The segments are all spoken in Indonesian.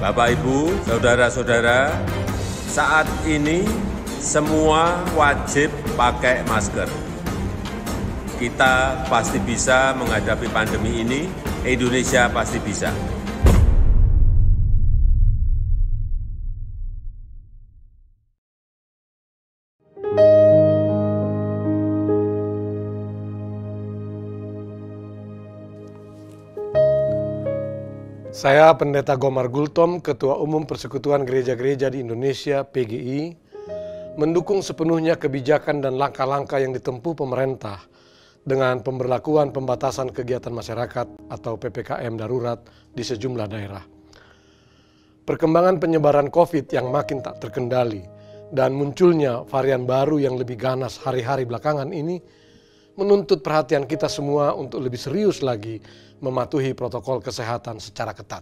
Bapak, Ibu, saudara-saudara, saat ini semua wajib pakai masker. Kita pasti bisa menghadapi pandemi ini, Indonesia pasti bisa. Saya Pendeta Gomar Gultom, Ketua Umum Persekutuan Gereja-Gereja di Indonesia (PGI), mendukung sepenuhnya kebijakan dan langkah-langkah yang ditempuh pemerintah dengan pemberlakuan pembatasan kegiatan masyarakat atau PPKM darurat di sejumlah daerah. Perkembangan penyebaran COVID yang makin tak terkendali dan munculnya varian baru yang lebih ganas hari-hari belakangan ini menuntut perhatian kita semua untuk lebih serius lagi mematuhi protokol kesehatan secara ketat.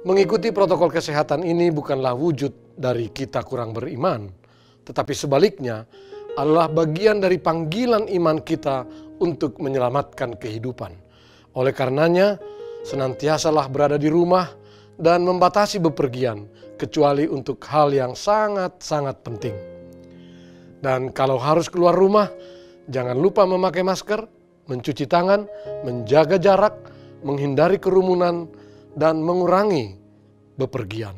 Mengikuti protokol kesehatan ini bukanlah wujud dari kita kurang beriman, tetapi sebaliknya adalah bagian dari panggilan iman kita untuk menyelamatkan kehidupan. Oleh karenanya, senantiasalah berada di rumah dan membatasi bepergian, kecuali untuk hal yang sangat-sangat penting. Dan kalau harus keluar rumah, jangan lupa memakai masker, mencuci tangan, menjaga jarak, menghindari kerumunan, dan mengurangi bepergian.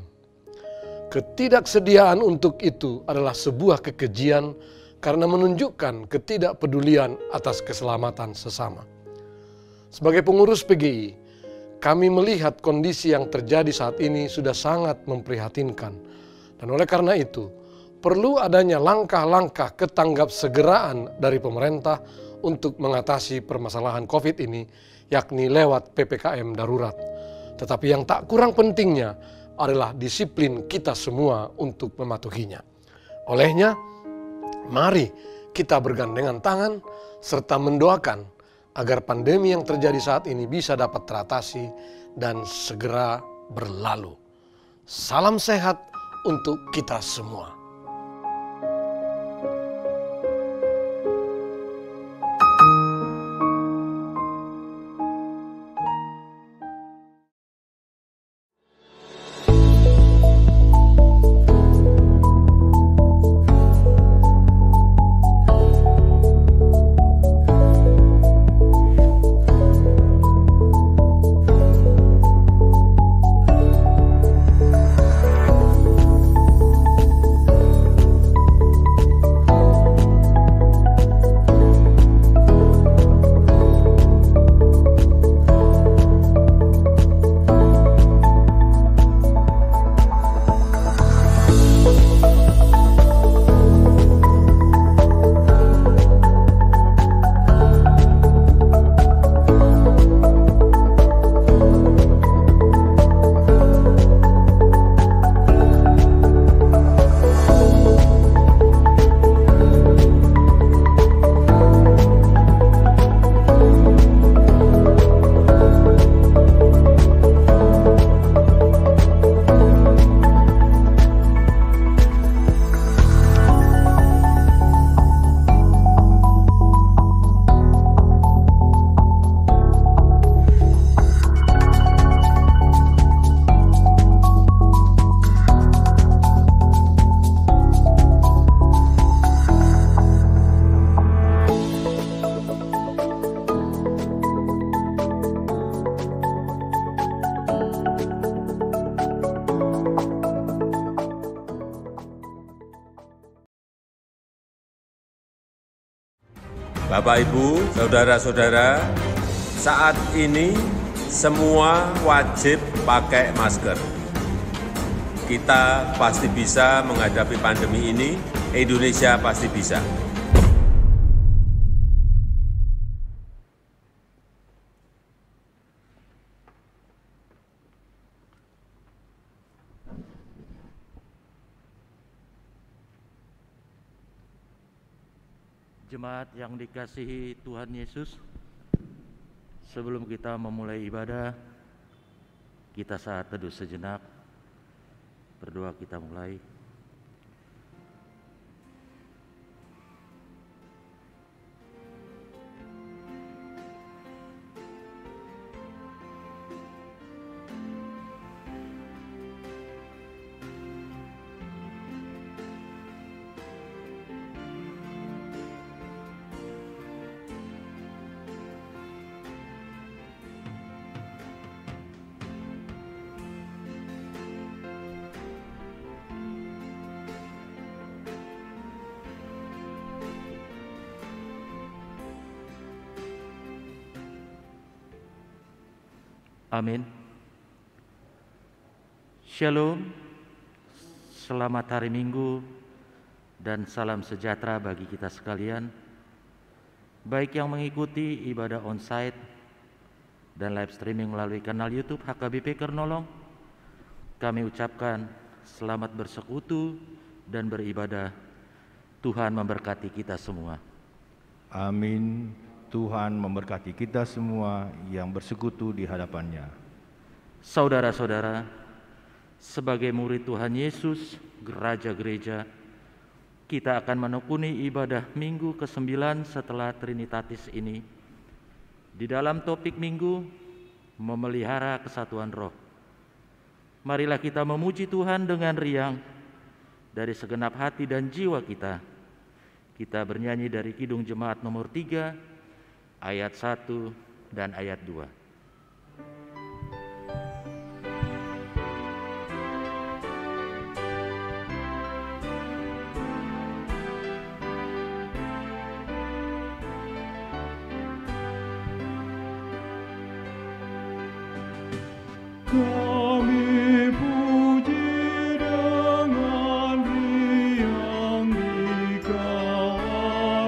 Ketidaksediaan untuk itu adalah sebuah kekejian karena menunjukkan ketidakpedulian atas keselamatan sesama. Sebagai pengurus PGI, kami melihat kondisi yang terjadi saat ini sudah sangat memprihatinkan. Dan oleh karena itu, perlu adanya langkah-langkah ketanggap segeraan dari pemerintah untuk mengatasi permasalahan COVID ini, yakni lewat PPKM darurat. Tetapi yang tak kurang pentingnya adalah disiplin kita semua untuk mematuhinya. Olehnya, mari kita bergandengan tangan serta mendoakan agar pandemi yang terjadi saat ini bisa dapat teratasi dan segera berlalu. Salam sehat untuk kita semua. Bapak, Ibu, saudara-saudara, saat ini semua wajib pakai masker. Kita pasti bisa menghadapi pandemi ini, Indonesia pasti bisa. Jemaat yang dikasihi Tuhan Yesus, sebelum kita memulai ibadah, kita saat teduh sejenak, berdoa kita mulai. Amin. Shalom, selamat hari Minggu, dan salam sejahtera bagi kita sekalian, baik yang mengikuti ibadah onsite dan live streaming melalui kanal YouTube HKBP Kernolong. Kami ucapkan selamat bersekutu dan beribadah. Tuhan memberkati kita semua. Amin. Tuhan memberkati kita semua yang bersekutu di hadapannya. Saudara-saudara, sebagai murid Tuhan Yesus, gereja-gereja, kita akan menekuni ibadah minggu ke-9 setelah Trinitatis ini. Di dalam topik minggu, memelihara kesatuan roh. Marilah kita memuji Tuhan dengan riang dari segenap hati dan jiwa kita. Kita bernyanyi dari Kidung Jemaat nomor 3, ayat 1 dan ayat 2. Kami puji dengan riang di Kau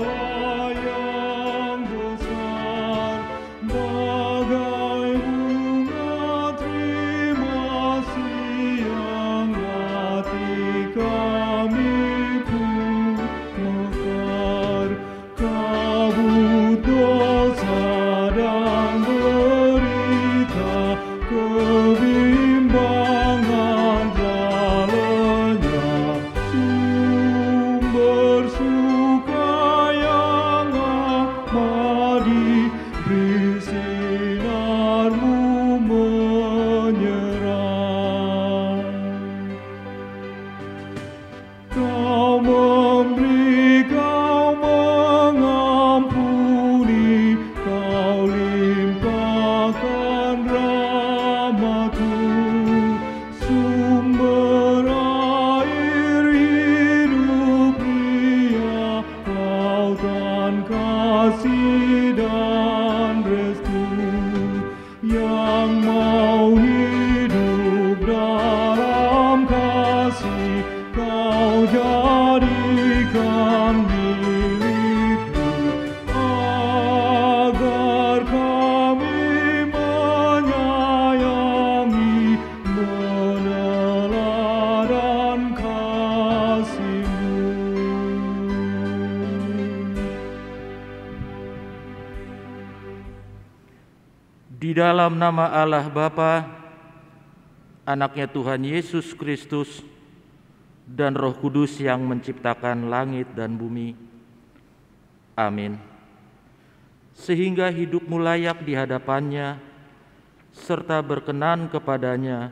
yang besar, bagai bunga terima siang hati kami pun mekar. Kabut dosa dan derita, kebimbangan jalannya, sumber suka yang abadi, beri sinarmu menyerang. Kau memberi, Kau mengampuni, Kau limpahkan rahmat-Mu, sumber air hidup ria, lautan kasih dan restu, yang mau hidup dalam kasih, Kau jadikan milik-Mu, agar kami menyayangi, meneladan kasih-Mu. Di dalam nama Allah Bapa, Anaknya Tuhan Yesus Kristus, dan Roh Kudus yang menciptakan langit dan bumi. Amin. Sehingga hidupmu layak di hadapannya, serta berkenan kepadanya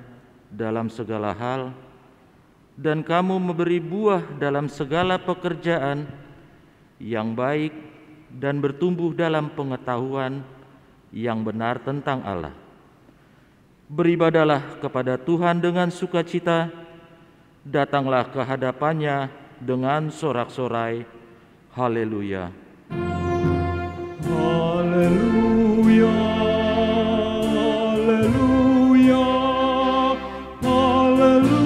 dalam segala hal, dan kamu memberi buah dalam segala pekerjaan yang baik dan bertumbuh dalam pengetahuan yang benar tentang Allah. Beribadalah kepada Tuhan dengan sukacita, datanglah ke hadapannya dengan sorak-sorai. Haleluya. Haleluya, haleluya, haleluya.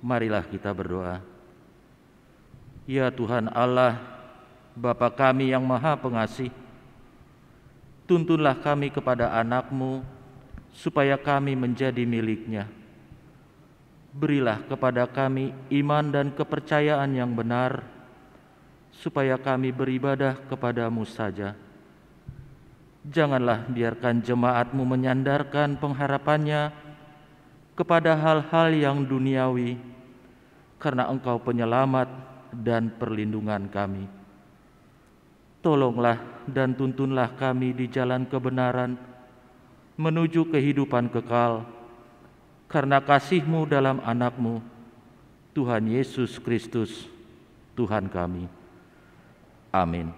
Marilah kita berdoa. Ya Tuhan Allah, Bapa kami yang Maha Pengasih, tuntunlah kami kepada anak-Mu, supaya kami menjadi milik-Nya. Berilah kepada kami iman dan kepercayaan yang benar, supaya kami beribadah kepada-Mu saja. Janganlah biarkan jemaat-Mu menyandarkan pengharapannya kepada hal-hal yang duniawi, karena Engkau penyelamat dan perlindungan kami. Tolonglah dan tuntunlah kami di jalan kebenaran menuju kehidupan kekal, karena kasih-Mu dalam anak-Mu, Tuhan Yesus Kristus, Tuhan kami. Amin.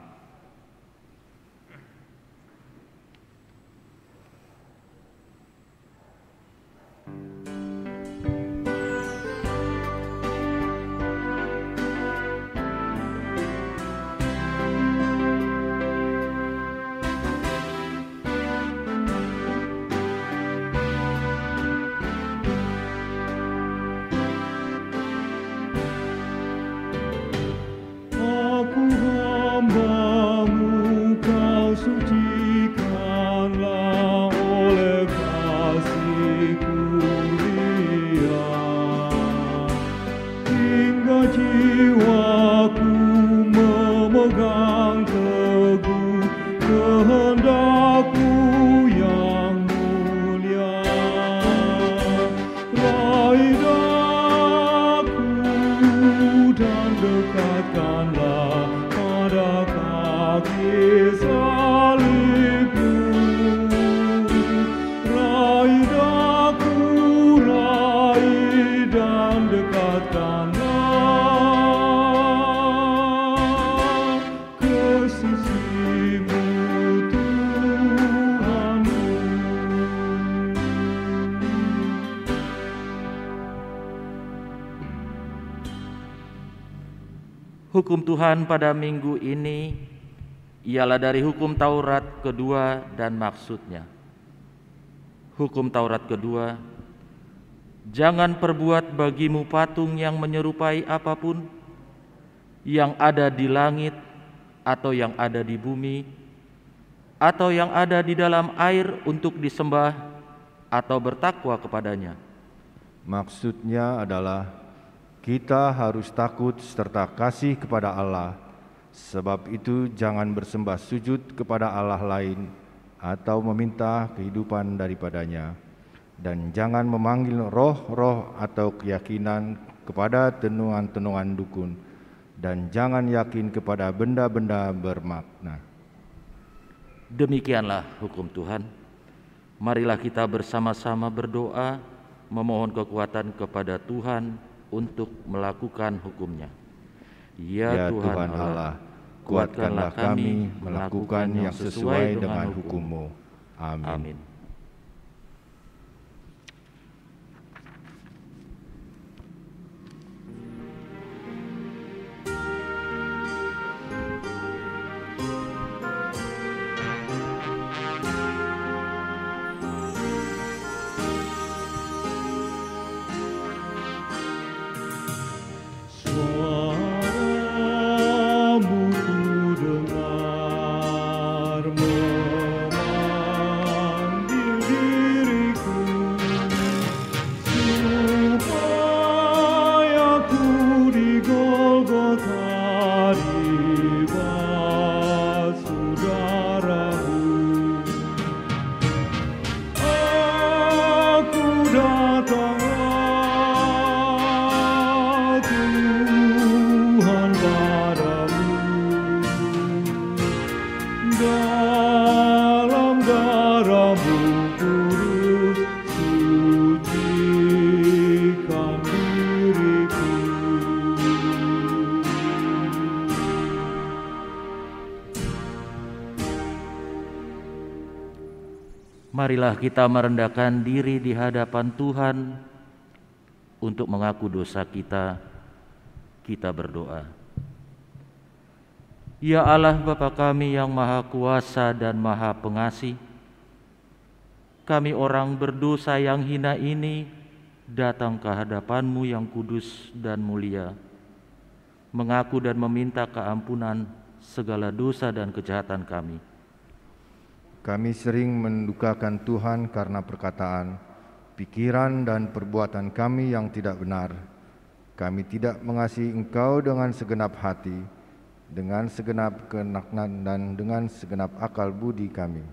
Hingga jiwaku memegang teguh kehendak-Mu yang mulia. Raih daku dan dekatkanlah pada kaki salib-Mu. Raih daku, raih dan dekatkanlah ke sisi-Mu, Tuhanku. Hukum Tuhan pada minggu ini ialah dari hukum Taurat kedua dan maksudnya. Hukum Taurat kedua, jangan perbuat bagimu patung yang menyerupai apapun yang ada di langit atau yang ada di bumi atau yang ada di dalam air untuk disembah atau bertakwa kepadanya. Maksudnya adalah kita harus takut serta kasih kepada Allah. Sebab itu jangan bersembah sujud kepada Allah lain atau meminta kehidupan daripadanya. Dan jangan memanggil roh-roh atau keyakinan kepada tenungan-tenungan dukun. Dan jangan yakin kepada benda-benda bermakna. Demikianlah hukum Tuhan. Marilah kita bersama-sama berdoa, memohon kekuatan kepada Tuhan untuk melakukan hukum-Nya. Ya Tuhan Allah, kuatkanlah kami melakukan yang sesuai dengan hukum-Mu. Amin. Amin. Suara-Mu ku dengar memanggil diriku, supaya ku di Golgota dibasuh darah-Mu. Aku datanglah Tuhan padamu, dalam darah-Mu kudus sucikan diriku. Marilah kita merendahkan diri di hadapan Tuhan untuk mengaku dosa kita. Kita berdoa. Ya Allah Bapa kami yang Maha Kuasa dan Maha Pengasih, kami orang berdosa yang hina ini datang ke hadapan-Mu yang kudus dan mulia, mengaku dan meminta keampunan segala dosa dan kejahatan kami. Kami sering mendukakan Tuhan karena perkataan, pikiran dan perbuatan kami yang tidak benar. Kami tidak mengasihi Engkau dengan segenap hati, dengan segenap kenaknan dan dengan segenap akal budi kami.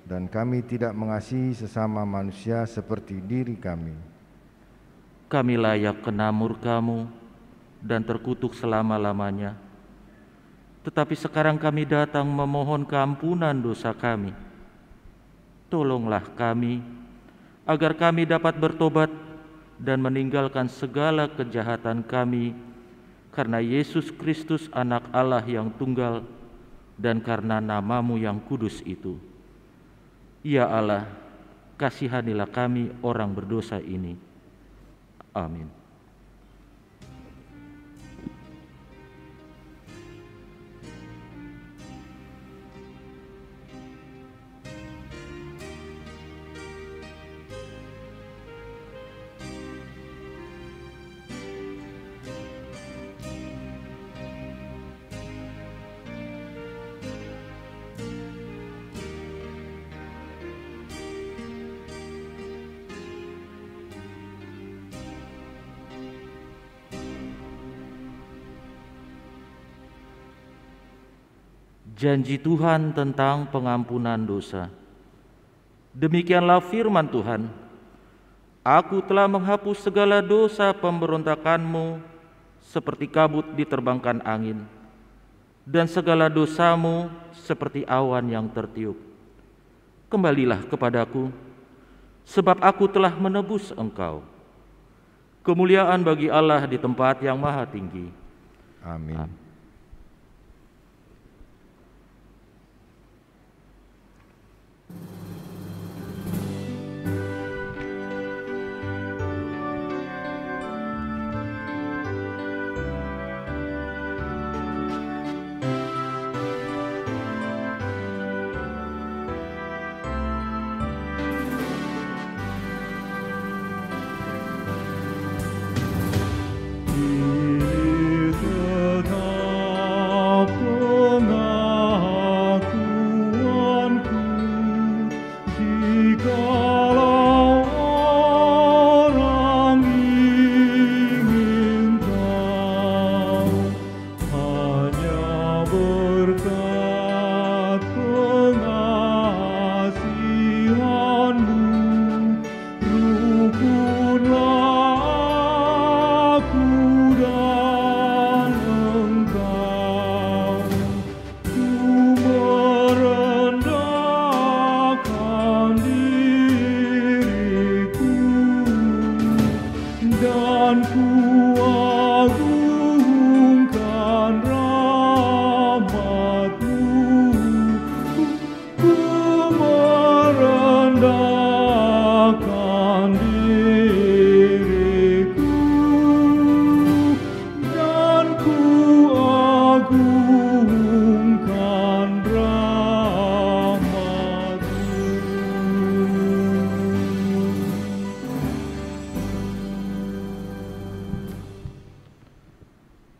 Dan kami tidak mengasihi sesama manusia seperti diri kami. Kami layak kena murka-Mu dan terkutuk selama-lamanya. Tetapi sekarang kami datang memohon keampunan dosa kami. Tolonglah kami, agar kami dapat bertobat dan meninggalkan segala kejahatan kami, karena Yesus Kristus Anak Allah yang tunggal, dan karena nama-Mu yang kudus itu. Ya Allah, kasihanilah kami orang berdosa ini. Amin. janji Tuhan tentang pengampunan dosa. Demikianlah firman Tuhan, Aku telah menghapus segala dosa pemberontakanmu seperti kabut diterbangkan angin, dan segala dosamu seperti awan yang tertiup. Kembalilah kepadaku, sebab aku telah menebus engkau. Kemuliaan bagi Allah di tempat yang maha tinggi. Amin.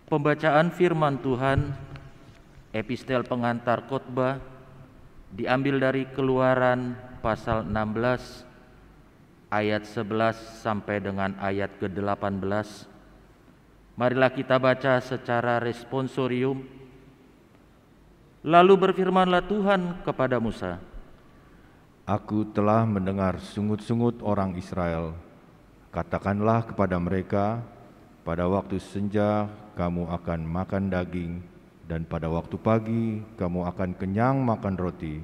Pembacaan firman Tuhan, epistel pengantar khotbah, diambil dari Keluaran pasal 16 ayat 11 sampai dengan ayat ke-18. Marilah kita baca secara responsorium. Lalu berfirmanlah Tuhan kepada Musa, Aku telah mendengar sungut-sungut orang Israel. Katakanlah kepada mereka, pada waktu senja kamu akan makan daging, dan pada waktu pagi kamu akan kenyang makan roti.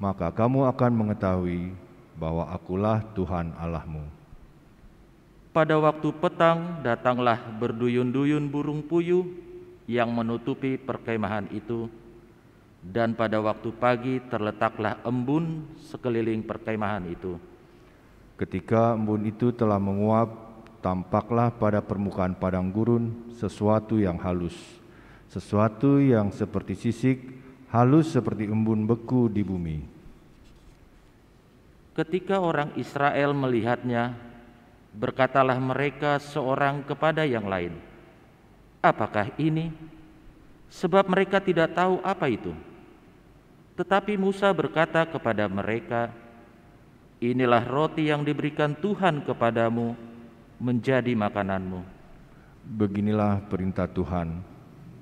Maka kamu akan mengetahui bahwa akulah Tuhan Allahmu. pada waktu petang datanglah berduyun-duyun burung puyuh yang menutupi perkemahan itu, dan pada waktu pagi terletaklah embun sekeliling perkemahan itu. Ketika embun itu telah menguap, tampaklah pada permukaan padang gurun sesuatu yang halus, sesuatu yang seperti sisik, halus seperti embun beku di bumi. Ketika orang Israel melihatnya, berkatalah mereka seorang kepada yang lain, "Apakah ini?" Sebab mereka tidak tahu apa itu. Tetapi Musa berkata kepada mereka, "Inilah roti yang diberikan Tuhan kepadamu menjadi makananmu." Beginilah perintah Tuhan,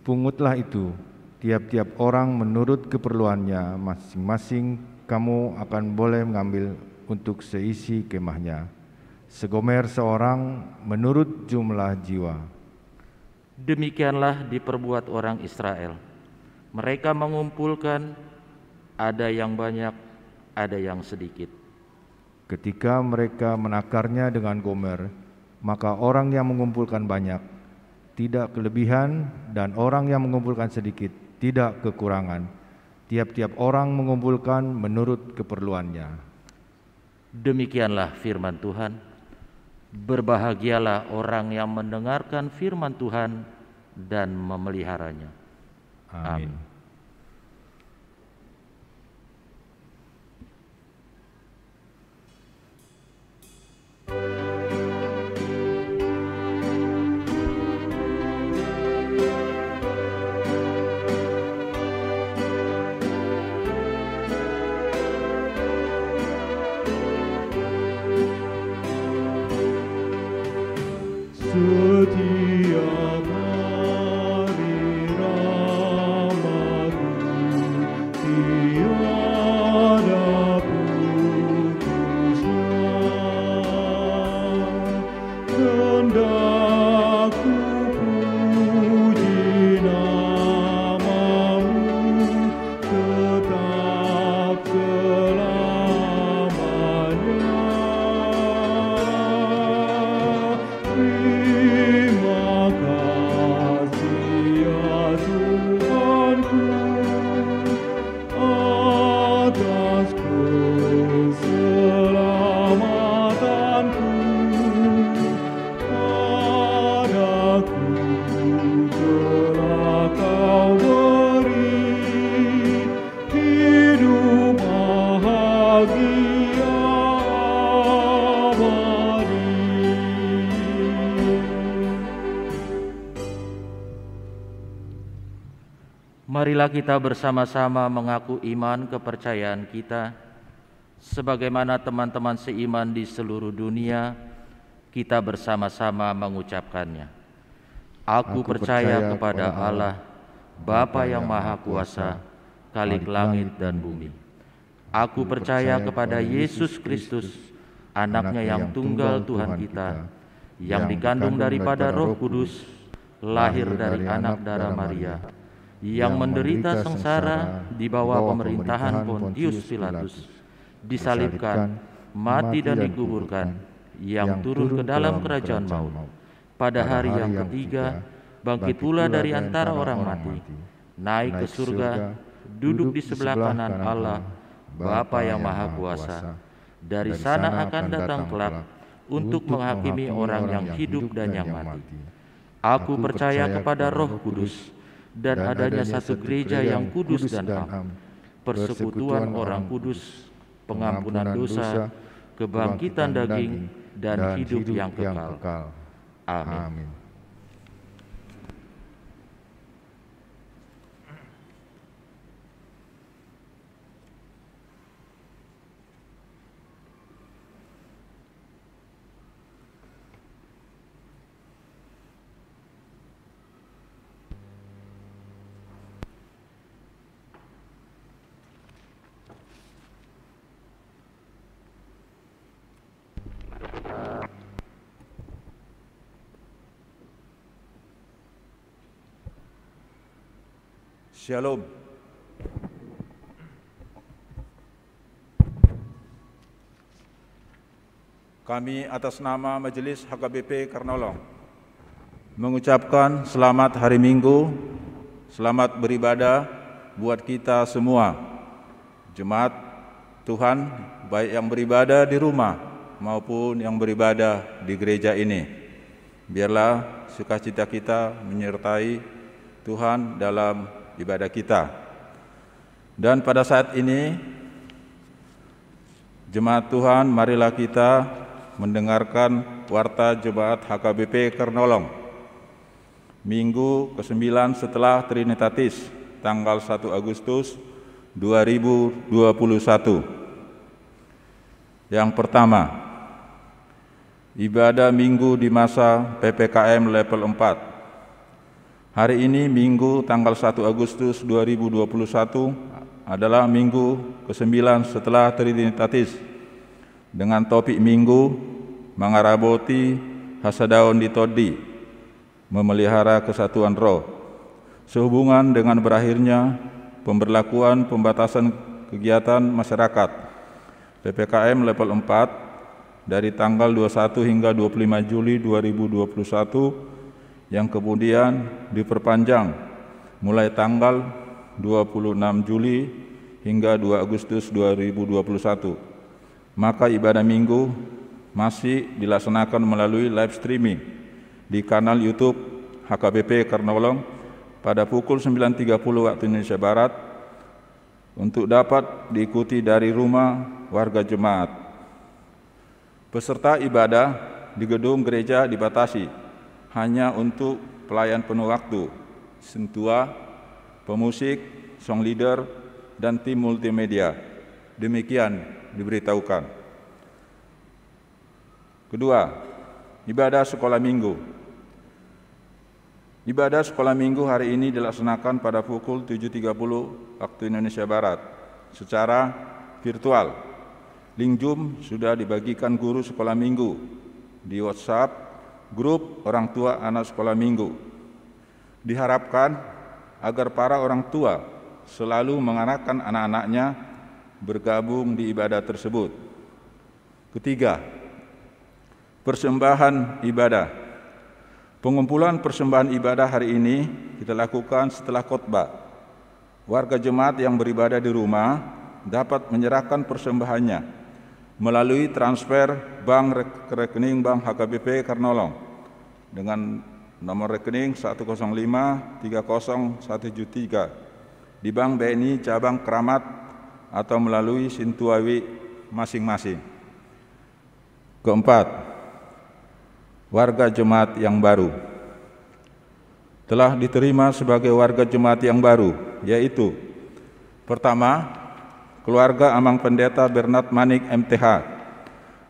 pungutlah itu, tiap-tiap orang menurut keperluannya masing-masing. Kamu akan boleh mengambil untuk seisi kemahnya, segomer seorang menurut jumlah jiwa. Demikianlah diperbuat orang Israel. Mereka mengumpulkan, ada yang banyak, ada yang sedikit. Ketika mereka menakarnya dengan gomer, maka orang yang mengumpulkan banyak tidak kelebihan, dan orang yang mengumpulkan sedikit tidak kekurangan. Tiap-tiap orang mengumpulkan menurut keperluannya. Demikianlah firman Tuhan. Berbahagialah orang yang mendengarkan firman Tuhan dan memeliharanya. Amin. Setiap hari Ramadan Marilah kita bersama-sama mengaku iman kepercayaan kita, sebagaimana teman-teman seiman di seluruh dunia, kita bersama-sama mengucapkannya. Aku percaya kepada Allah, Bapa yang Maha Kuasa, Khalik langit dan bumi. Aku percaya kepada Yesus Kristus, Anaknya yang tunggal Tuhan kita, yang dikandung daripada Roh Kudus, lahir dari anak darah Maria, yang menderita sengsara di bawah pemerintahan Pontius Pilatus, disalibkan, mati dan dikuburkan, yang turun ke dalam kerajaan maut. Pada hari yang ketiga, bangkit pula dari antara orang mati, naik ke surga, duduk di sebelah kanan Allah, Bapa yang Maha Kuasa. Dari sana akan datang kelak untuk menghakimi orang yang hidup dan yang mati. Aku percaya kepada Roh Kudus dan adanya satu gereja yang kudus dan am, persekutuan orang kudus, pengampunan dosa, kebangkitan daging, dan hidup yang kekal. Amin. Shalom. Kami atas nama Majelis HKBP Karnolong mengucapkan selamat hari Minggu, selamat beribadah buat kita semua, jemaat Tuhan, baik yang beribadah di rumah maupun yang beribadah di gereja ini. Biarlah sukacita kita menyertai Tuhan dalam ibadah kita. Dan pada saat ini, jemaat Tuhan, marilah kita mendengarkan warta jemaat HKBP Karnolong Minggu ke-9 setelah Trinitatis, tanggal 1 Agustus 2021. Yang pertama, ibadah Minggu di masa PPKM level 4. Hari ini Minggu tanggal 1 Agustus 2021 adalah Minggu ke-9 setelah Trinitatis dengan topik Minggu Mangaraboti Hasadaon Ditodi, memelihara kesatuan roh, sehubungan dengan berakhirnya pemberlakuan pembatasan kegiatan masyarakat PPKM level 4 dari tanggal 21 hingga 25 Juli 2021 yang kemudian diperpanjang mulai tanggal 26 Juli hingga 2 Agustus 2021. Maka ibadah Minggu masih dilaksanakan melalui live streaming di kanal YouTube HKBP Karnolong pada pukul 9.30 waktu Indonesia Barat untuk dapat diikuti dari rumah warga jemaat. Peserta ibadah di gedung gereja dibatasi hanya untuk pelayan penuh waktu, sentua, pemusik, song leader, dan tim multimedia. Demikian diberitahukan. Kedua, ibadah sekolah minggu. Ibadah sekolah minggu hari ini dilaksanakan pada pukul 7.30 waktu Indonesia Barat secara virtual. Link Zoom sudah dibagikan guru sekolah minggu di WhatsApp grup orang tua anak sekolah minggu. Diharapkan agar para orang tua selalu mengarahkan anak-anaknya bergabung di ibadah tersebut. Ketiga, persembahan ibadah. Pengumpulan persembahan ibadah hari ini kita lakukan setelah khotbah. Warga jemaat yang beribadah di rumah dapat menyerahkan persembahannya melalui transfer bank ke rekening Bank HKBP Karnolong dengan nomor rekening 1053013 di Bank BNI Cabang Keramat atau melalui Sintuawi masing-masing. Keempat, warga jemaat yang baru. telah diterima sebagai warga jemaat yang baru, yaitu pertama, keluarga Amang Pendeta Bernard Manik MTH,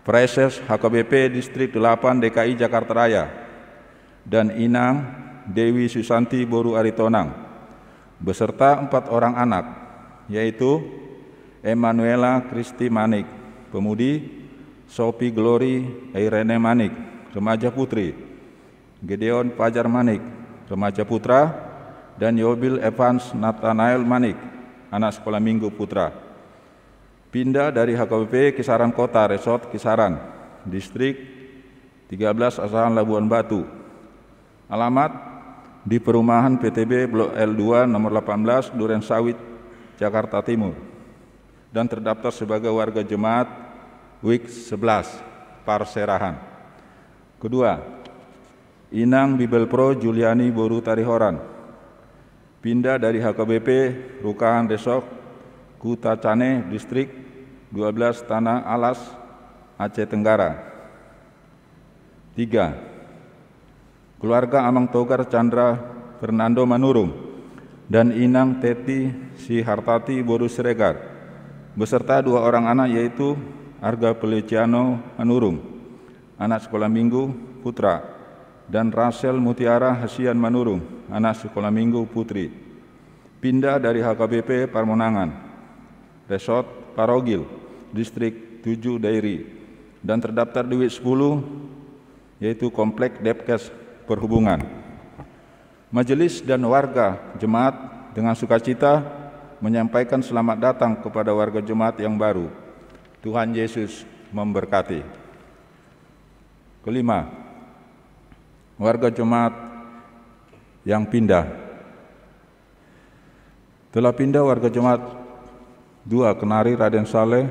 Preses HKBP Distrik 8 DKI Jakarta Raya, dan Inang Dewi Susanti Boru Aritonang, beserta 4 orang anak, yaitu Emanuela Kristi Manik, pemudi, Sophie Glory Irene Manik, remaja putri, Gedeon Fajar Manik, remaja putra, dan Yobil Evans Nathanael Manik, anak sekolah minggu putra. Pindah dari HKBP Kisaran Kota Resort Kisaran, Distrik 13 Asahan Labuan Batu. Alamat di Perumahan PTB Blok L2 nomor 18 Duren Sawit, Jakarta Timur, dan terdaftar sebagai warga jemaat WIK 11 Parserahan. Kedua, Inang Bibel Pro Juliani Boru Tarihoran, pindah dari HKBP Rukahan Resort Kutacane Distrik 12 Tanah Alas, Aceh Tenggara. 3. Keluarga Amang Togar Chandra Fernando Manurung dan Inang Teti Sihartati Boru Siregar, beserta 2 orang anak, yaitu Arga Peleciano Manurung, anak sekolah minggu putra, dan Rachel Mutiara Hasian Manurung, anak sekolah minggu putri. Pindah dari HKBP Parmonangan, Resort Parogil, Distrik 7 Dairi, dan terdaftar di WIK 10, yaitu Komplek Depkes Perhubungan. Majelis dan warga jemaat dengan sukacita menyampaikan selamat datang kepada warga jemaat yang baru. Tuhan Yesus memberkati. Kelima, warga jemaat yang pindah. Telah pindah warga jemaat 2 Kenari Raden Saleh,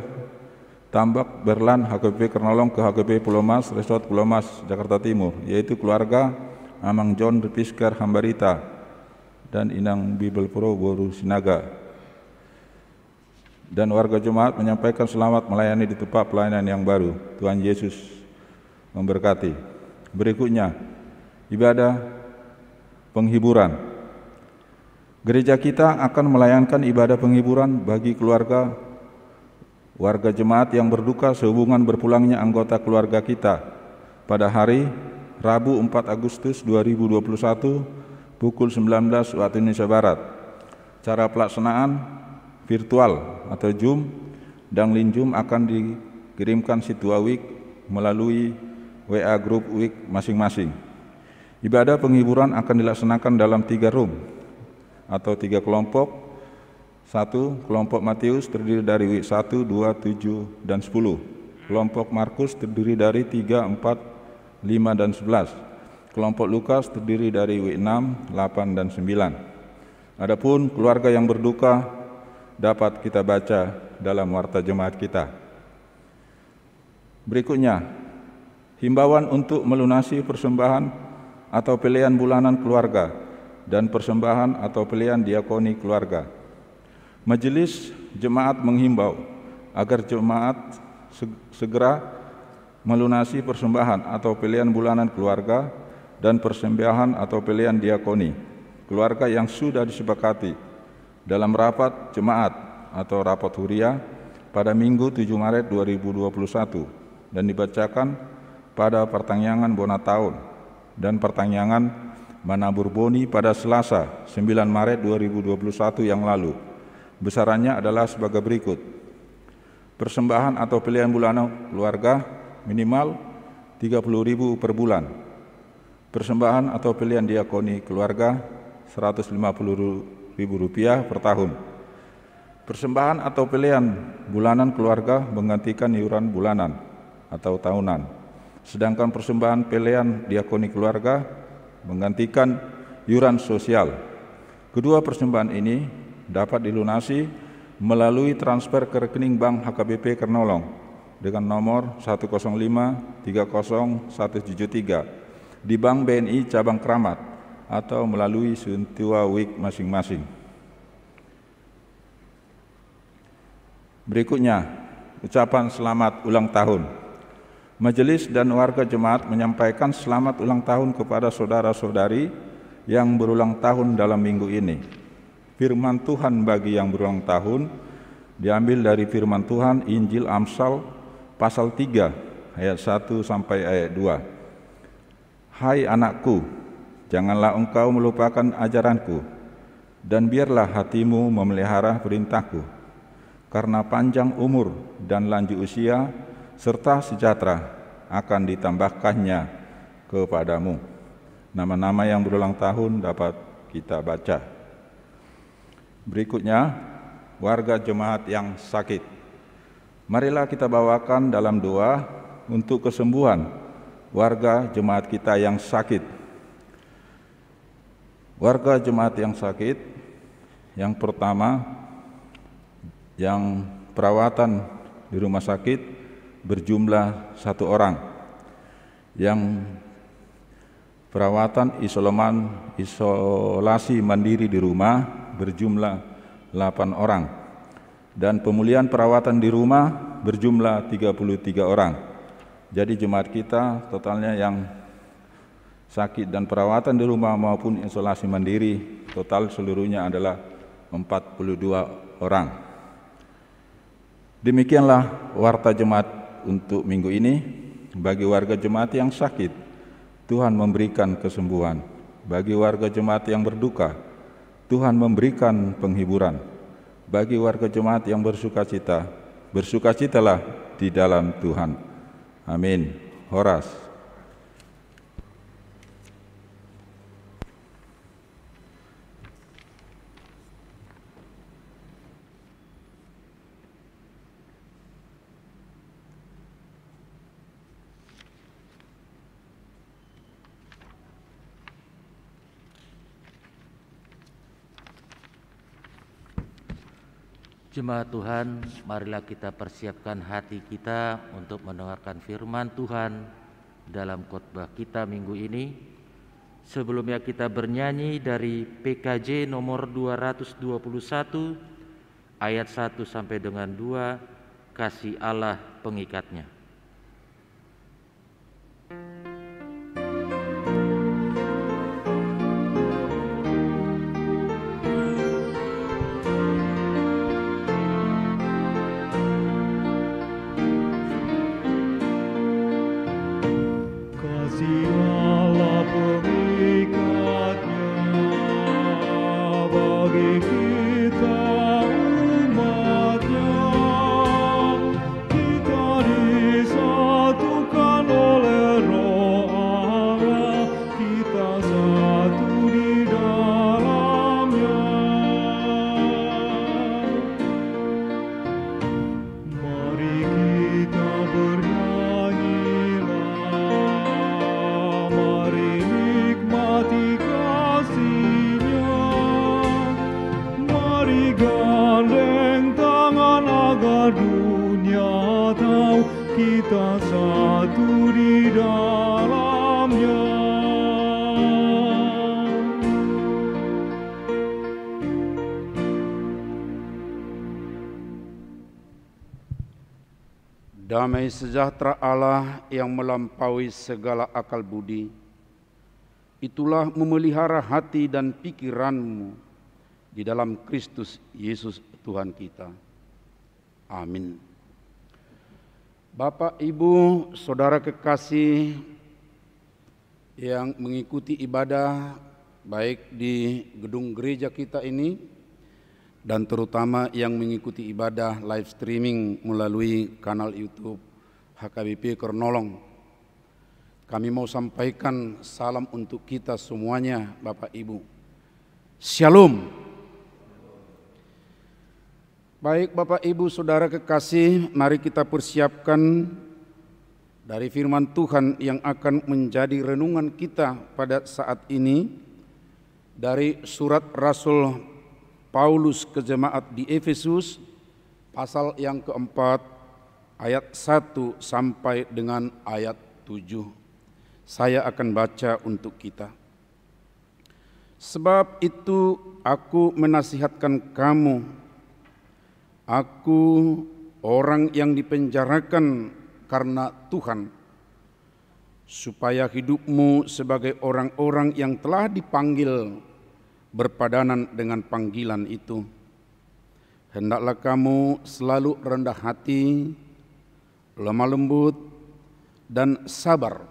Tambak Berlan HKBP Kernolong ke HKBP Pulau Mas, Resort Pulau Mas, Jakarta Timur, yaitu keluarga Amang John Repiskar Hambarita dan Inang Bibel Pro Boru Sinaga. Dan warga jemaat menyampaikan selamat melayani di tempat pelayanan yang baru. Tuhan Yesus memberkati. Berikutnya, ibadah penghiburan. Gereja kita akan melayangkan ibadah penghiburan bagi keluarga warga jemaat yang berduka sehubungan berpulangnya anggota keluarga kita pada hari Rabu 4 Agustus 2021 pukul 19 waktu Indonesia Barat. Cara pelaksanaan virtual atau Zoom dan link Zoom akan dikirimkan Situa WIK melalui WA grup WIK masing-masing. Ibadah penghiburan akan dilaksanakan dalam 3 room atau 3 kelompok. 1. Kelompok Matius terdiri dari WIK 1, 2, 7, dan 10. Kelompok Markus terdiri dari 3, 4, 5, dan 11. Kelompok Lukas terdiri dari WIK 6, 8, dan 9. Adapun keluarga yang berduka dapat kita baca dalam warta jemaat kita. Berikutnya, himbauan untuk melunasi persembahan atau pilihan bulanan keluarga dan persembahan atau pilihan diakoni keluarga. Majelis jemaat menghimbau agar jemaat segera melunasi persembahan atau pilihan bulanan keluarga dan persembahan atau pilihan diakoni keluarga yang sudah disepakati dalam rapat jemaat atau rapat huriah pada Minggu 7 Maret 2021 dan dibacakan pada pertangyangan Bona Tahun dan pertangyangan Manabur Boni pada Selasa 9 Maret 2021 yang lalu. Besarannya adalah sebagai berikut. Persembahan atau pilihan bulanan keluarga minimal 30.000 per bulan. Persembahan atau pilihan diakoni keluarga Rp150.000 per tahun. Persembahan atau pilihan bulanan keluarga menggantikan iuran bulanan atau tahunan. Sedangkan persembahan pilihan diakoni keluarga menggantikan iuran sosial. Kedua persembahan ini dapat dilunasi melalui transfer ke rekening bank HKBP Kernolong dengan nomor 105301773 di Bank BNI Cabang Kramat atau melalui Situa WIK masing-masing. Berikutnya, ucapan selamat ulang tahun. Majelis dan warga jemaat menyampaikan selamat ulang tahun kepada saudara-saudari yang berulang tahun dalam minggu ini. Firman Tuhan bagi yang berulang tahun diambil dari firman Tuhan Injil Amsal pasal 3 ayat 1 sampai ayat 2. Hai anakku, janganlah engkau melupakan ajaranku, dan biarlah hatimu memelihara perintahku, karena panjang umur dan lanjut usia serta sejahtera akan ditambahkannya kepadamu. Nama-nama yang berulang tahun dapat kita baca. Berikutnya, warga jemaat yang sakit. Marilah kita bawakan dalam doa untuk kesembuhan warga jemaat kita yang sakit. Warga jemaat yang sakit, yang pertama, yang perawatan di rumah sakit berjumlah 1 orang. Yang perawatan isolasi mandiri di rumah berjumlah 8 orang. Dan pemulihan perawatan di rumah berjumlah 33 orang. Jadi jemaat kita totalnya yang sakit dan perawatan di rumah maupun isolasi mandiri, total seluruhnya adalah 42 orang. Demikianlah warta jemaat untuk minggu ini. Bagi warga jemaat yang sakit, Tuhan memberikan kesembuhan. Bagi warga jemaat yang berduka, Tuhan memberikan penghiburan. Bagi warga jemaat yang bersukacita, bersukacitalah di dalam Tuhan. Amin. Horas. Jemaat Tuhan, marilah kita persiapkan hati kita untuk mendengarkan firman Tuhan dalam khotbah kita minggu ini. Sebelumnya kita bernyanyi dari PKJ nomor 221 ayat 1 sampai dengan 2, kasih Allah pengikatnya. Damai sejahtera Allah yang melampaui segala akal budi, itulah memelihara hati dan pikiranmu di dalam Kristus Yesus Tuhan kita. Amin. Bapak, Ibu, Saudara kekasih yang mengikuti ibadah baik di gedung gereja kita ini, dan terutama yang mengikuti ibadah live streaming melalui kanal YouTube HKBP Kernolong. Kami mau sampaikan salam untuk kita semuanya, Bapak Ibu. Shalom. Baik Bapak Ibu Saudara kekasih, mari kita persiapkan dari firman Tuhan yang akan menjadi renungan kita pada saat ini dari surat Rasul Paulus ke jemaat di Efesus, pasal yang keempat, ayat 1 sampai dengan ayat 7. Saya akan baca untuk kita. Sebab itu aku menasihatkan kamu, aku orang yang dipenjarakan karena Tuhan, supaya hidupmu sebagai orang-orang yang telah dipanggil berpadanan dengan panggilan itu. Hendaklah kamu selalu rendah hati, lemah lembut, dan sabar.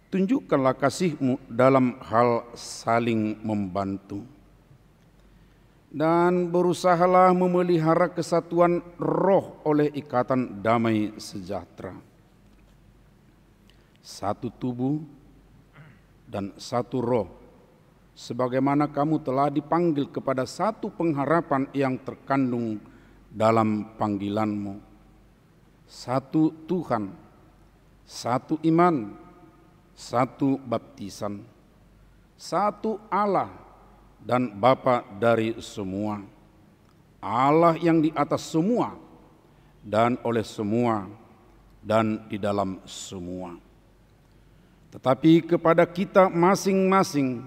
Tunjukkanlah kasihmu dalam hal saling membantu. Dan berusahalah memelihara kesatuan roh oleh ikatan damai sejahtera. Satu tubuh dan satu roh, sebagaimana kamu telah dipanggil kepada satu pengharapan yang terkandung dalam panggilanmu. Satu Tuhan, satu iman, satu baptisan, satu Allah dan Bapa dari semua, Allah yang di atas semua dan oleh semua dan di dalam semua. Tetapi kepada kita masing-masing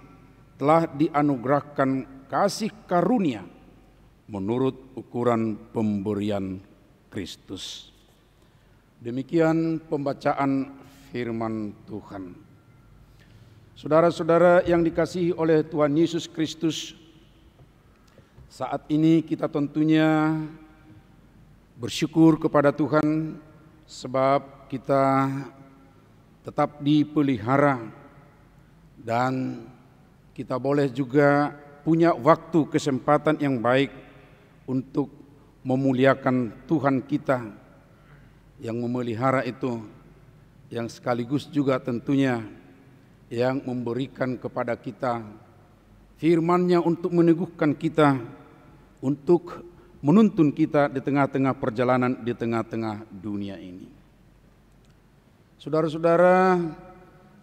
telah dianugerahkan kasih karunia menurut ukuran pemberian Kristus. Demikian pembacaan firman Tuhan. Saudara-saudara yang dikasihi oleh Tuhan Yesus Kristus, saat ini kita tentunya bersyukur kepada Tuhan sebab kita tetap dipelihara dan kita boleh juga punya waktu kesempatan yang baik untuk memuliakan Tuhan kita yang memelihara itu, yang sekaligus juga tentunya yang memberikan kepada kita firman-Nya untuk meneguhkan kita, untuk menuntun kita di tengah-tengah perjalanan di tengah-tengah dunia ini. Saudara-saudara,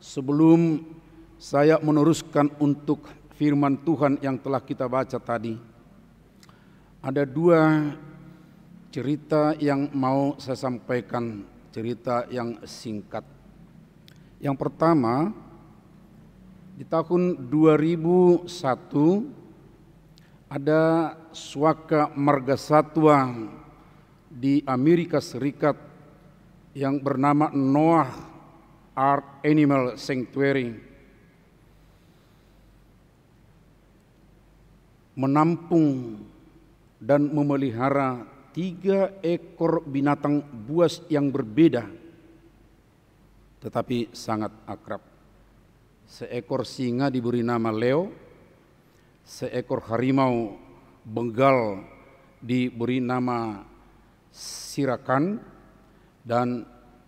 sebelum saya meneruskan untuk firman Tuhan yang telah kita baca tadi, ada dua cerita yang mau saya sampaikan, cerita yang singkat. Yang pertama, di tahun 2001 ada suaka margasatwa di Amerika Serikat yang bernama Noah Ark Animal Sanctuary menampung dan memelihara 3 ekor binatang buas yang berbeda tetapi sangat akrab. Seekor singa diberi nama Leo, seekor harimau Bengal diberi nama Sirakan, dan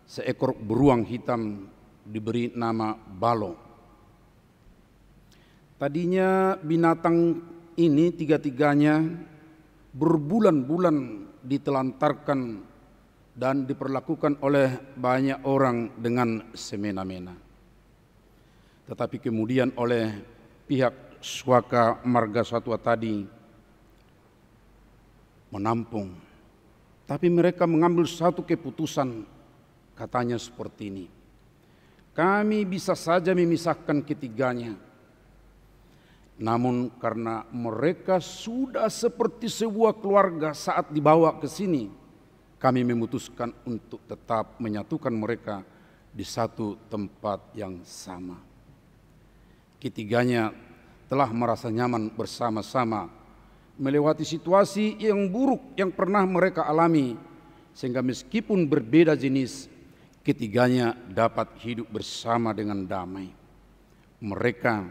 seekor beruang hitam diberi nama Balo. Tadinya binatang ini tiga-tiganya berbulan-bulan ditelantarkan dan diperlakukan oleh banyak orang dengan semena-mena. Tetapi kemudian oleh pihak suaka margasatwa tadi menampung. Tapi mereka mengambil satu keputusan, katanya seperti ini: kami bisa saja memisahkan ketiganya, namun karena mereka sudah seperti sebuah keluarga saat dibawa ke sini, kami memutuskan untuk tetap menyatukan mereka di satu tempat yang sama. Ketiganya telah merasa nyaman bersama-sama melewati situasi yang buruk yang pernah mereka alami, sehingga meskipun berbeda jenis, ketiganya dapat hidup bersama dengan damai. Mereka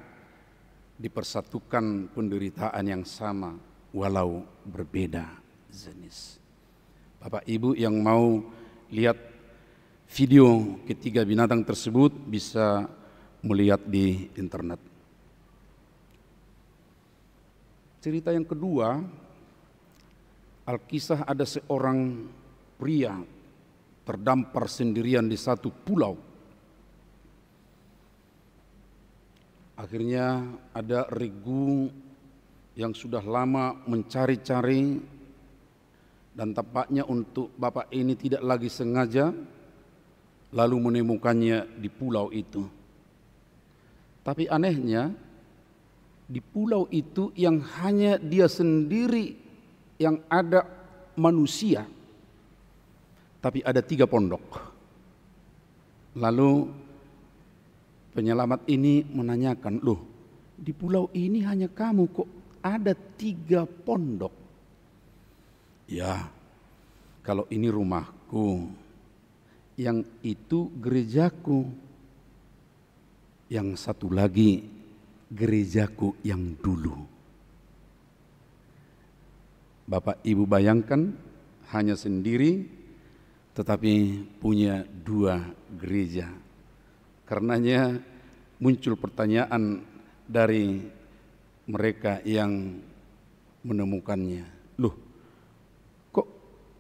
dipersatukan penderitaan yang sama walau berbeda jenis. Bapak Ibu yang mau lihat video ketiga binatang tersebut bisa melihat di internet. Cerita yang kedua, Alkisah ada seorang pria terdampar sendirian di satu pulau. Akhirnya ada regu yang sudah lama mencari-cari, dan tampaknya untuk bapak ini tidak lagi sengaja, lalu menemukannya di pulau itu. Tapi anehnya, di pulau itu yang hanya dia sendiri yang ada manusia, tapi ada 3 pondok. Lalu penyelamat ini menanyakan, loh di pulau ini hanya kamu kok ada 3 pondok? Ya, kalau ini rumahku, yang itu gerejaku, yang satu lagi gerejaku yang dulu. Bapak Ibu bayangkan hanya sendiri tetapi punya 2 gereja. Karenanya muncul pertanyaan dari mereka yang menemukannya. Loh, kok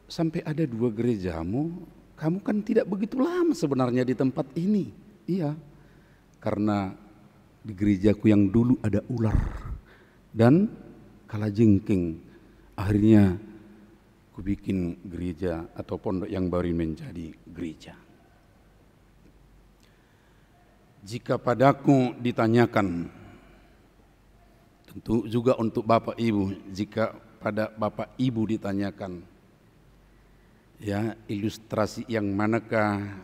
sampai ada 2 gerejamu? Kamu kan tidak begitu lama sebenarnya di tempat ini. Iya, karena di gerejaku yang dulu ada ular dan kalajengking. Akhirnya ku bikin gereja atau pondok yang baru menjadi gereja. Jika padaku ditanyakan, tentu juga untuk Bapak Ibu, jika pada Bapak Ibu ditanyakan, ya ilustrasi yang manakah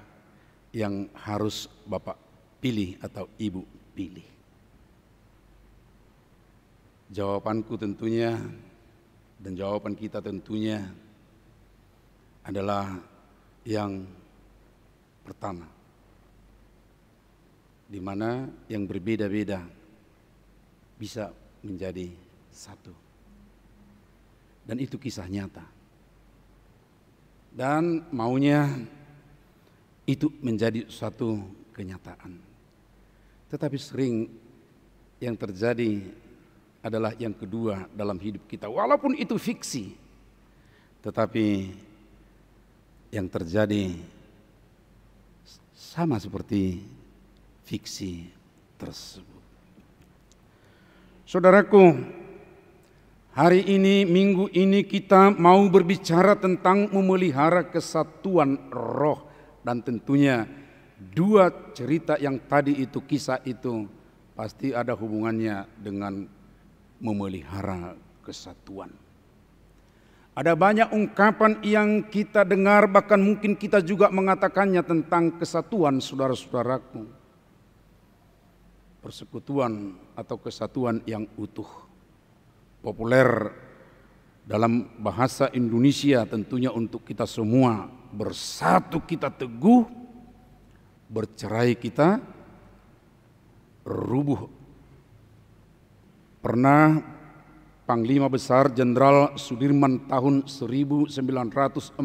yang harus Bapak pilih atau Ibu pilih? Jawabanku tentunya dan jawaban kita tentunya adalah yang pertama, di mana yang berbeda-beda bisa menjadi satu. Dan itu kisah nyata. Dan maunya itu menjadi suatu kenyataan. Tetapi sering yang terjadi adalah yang kedua dalam hidup kita. Walaupun itu fiksi, tetapi yang terjadi sama seperti fiksi tersebut. Saudaraku, hari ini, minggu ini kita mau berbicara tentang memelihara kesatuan roh. Dan tentunya 2 cerita yang tadi itu, kisah itu pasti ada hubungannya dengan memelihara kesatuan. Ada banyak ungkapan yang kita dengar, bahkan mungkin kita juga mengatakannya tentang kesatuan, saudara-saudaraku. Persekutuan atau kesatuan yang utuh. Populer dalam bahasa Indonesia tentunya untuk kita semua. Bersatu kita teguh, bercerai kita rubuh. Pernah Panglima Besar Jenderal Sudirman tahun 1944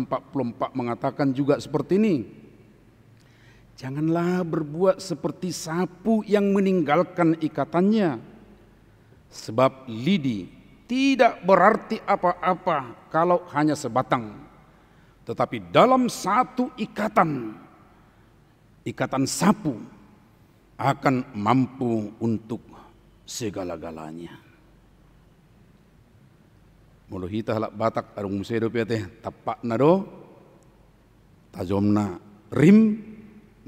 mengatakan juga seperti ini. Janganlah berbuat seperti sapu yang meninggalkan ikatannya. Sebab lidi tidak berarti apa-apa kalau hanya sebatang. Tetapi dalam satu ikatan, ikatan sapu akan mampu untuk segala-galanya. Mulu hita halak Batak arung musedo teh tapak nado tajomna rim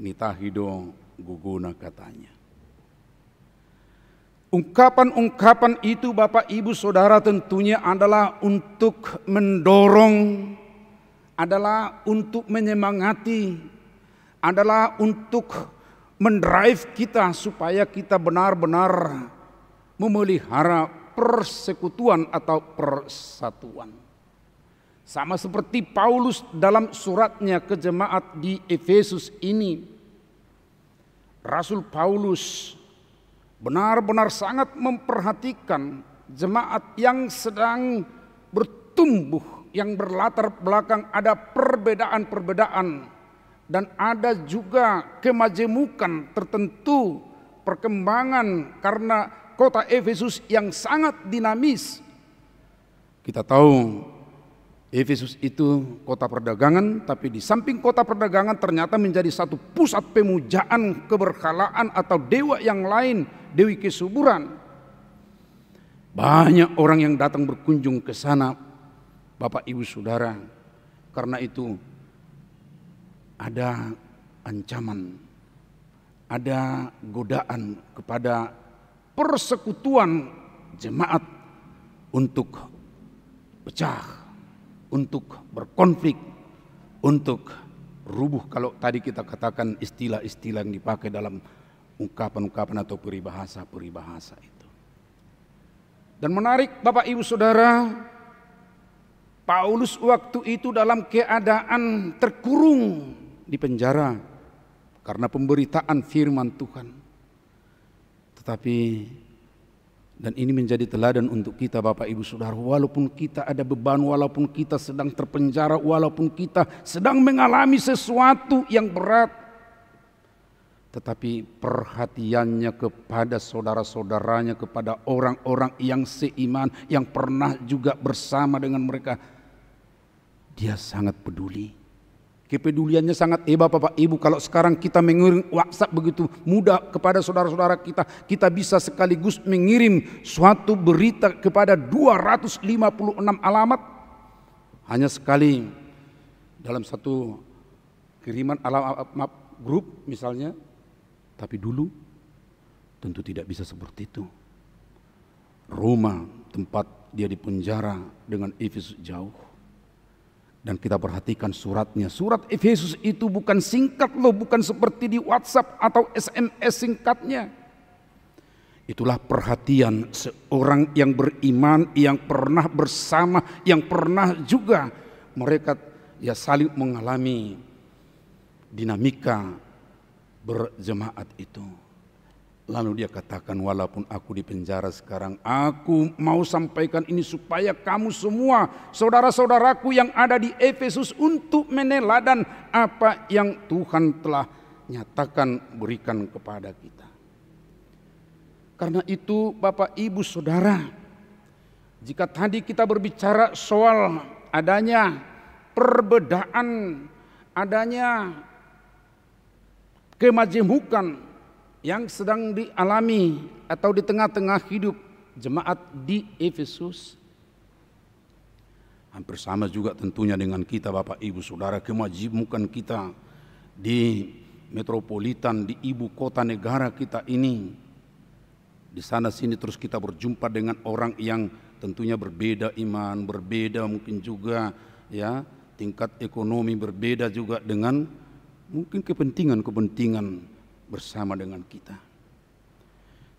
nitahido guguna katanya. Ungkapan-ungkapan itu Bapak Ibu Saudara tentunya adalah untuk mendorong, adalah untuk menyemangati, adalah untuk mendrive kita supaya kita benar-benar memelihara persekutuan atau persatuan. Sama seperti Paulus dalam suratnya ke jemaat di Efesus ini. Rasul Paulus benar-benar sangat memperhatikan jemaat yang sedang bertumbuh, yang berlatar belakang ada perbedaan-perbedaan dan ada juga kemajemukan tertentu, perkembangan karena kota Efesus yang sangat dinamis. Kita tahu Efesus itu kota perdagangan, tapi di samping kota perdagangan ternyata menjadi satu pusat pemujaan keberhalaan atau dewa yang lain, dewi kesuburan. Banyak orang yang datang berkunjung ke sana, Bapak Ibu Saudara. Karena itu ada ancaman, ada godaan kepada persekutuan jemaat untuk pecah, untuk berkonflik, untuk rubuh. Kalau tadi kita katakan istilah-istilah yang dipakai dalam ungkapan-ungkapan atau peribahasa-peribahasa itu. Dan menarik Bapak Ibu Saudara, Paulus waktu itu dalam keadaan terkurung di penjara karena pemberitaan firman Tuhan. Tetapi, dan ini menjadi teladan untuk kita Bapak Ibu Saudara, walaupun kita ada beban, walaupun kita sedang terpenjara, walaupun kita sedang mengalami sesuatu yang berat, tetapi perhatiannya kepada saudara-saudaranya, kepada orang-orang yang seiman, yang pernah juga bersama dengan mereka, dia sangat peduli. Kepeduliannya sangat hebat Bapak Ibu. Kalau sekarang kita mengirim WhatsApp begitu mudah kepada saudara-saudara kita, kita bisa sekaligus mengirim suatu berita kepada 256 alamat hanya sekali dalam satu kiriman alamat grup misalnya. Tapi dulu tentu tidak bisa seperti itu. Roma, tempat dia dipenjara dengan Efesus jauh. Dan kita perhatikan suratnya. Surat Efesus itu bukan singkat loh, bukan seperti di WhatsApp atau SMS singkatnya. Itulah perhatian seorang yang beriman, yang pernah bersama, yang pernah juga mereka ya saling mengalami dinamika berjemaat itu. Lalu dia katakan, walaupun aku di penjara sekarang, aku mau sampaikan ini supaya kamu semua, saudara-saudaraku yang ada di Efesus, untuk meneladan apa yang Tuhan telah nyatakan berikan kepada kita. Karena itu Bapak Ibu Saudara, jika tadi kita berbicara soal adanya perbedaan, adanya kemajemukan yang sedang dialami atau di tengah-tengah hidup jemaat di Efesus, hampir sama juga tentunya dengan kita Bapak Ibu Saudara, kemajemukan kita di metropolitan, di ibu kota negara kita ini. Di sana sini terus kita berjumpa dengan orang yang tentunya berbeda iman, berbeda mungkin juga ya tingkat ekonomi, berbeda juga dengan mungkin kepentingan-kepentingan bersama dengan kita.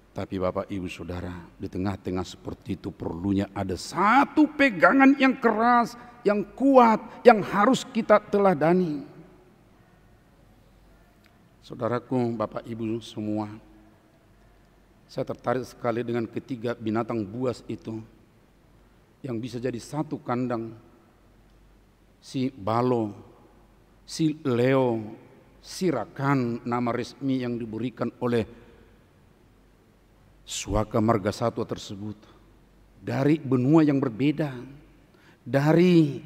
Tapi Bapak Ibu Saudara, di tengah-tengah seperti itu perlunya ada satu pegangan yang keras, yang kuat, yang harus kita teladani. Saudaraku, Bapak Ibu semua, saya tertarik sekali dengan ketiga binatang buas itu yang bisa jadi satu kandang. Si balo, si leo, si rakan, nama resmi yang diberikan oleh Suaka Marga Satwa tersebut, dari benua yang berbeda, dari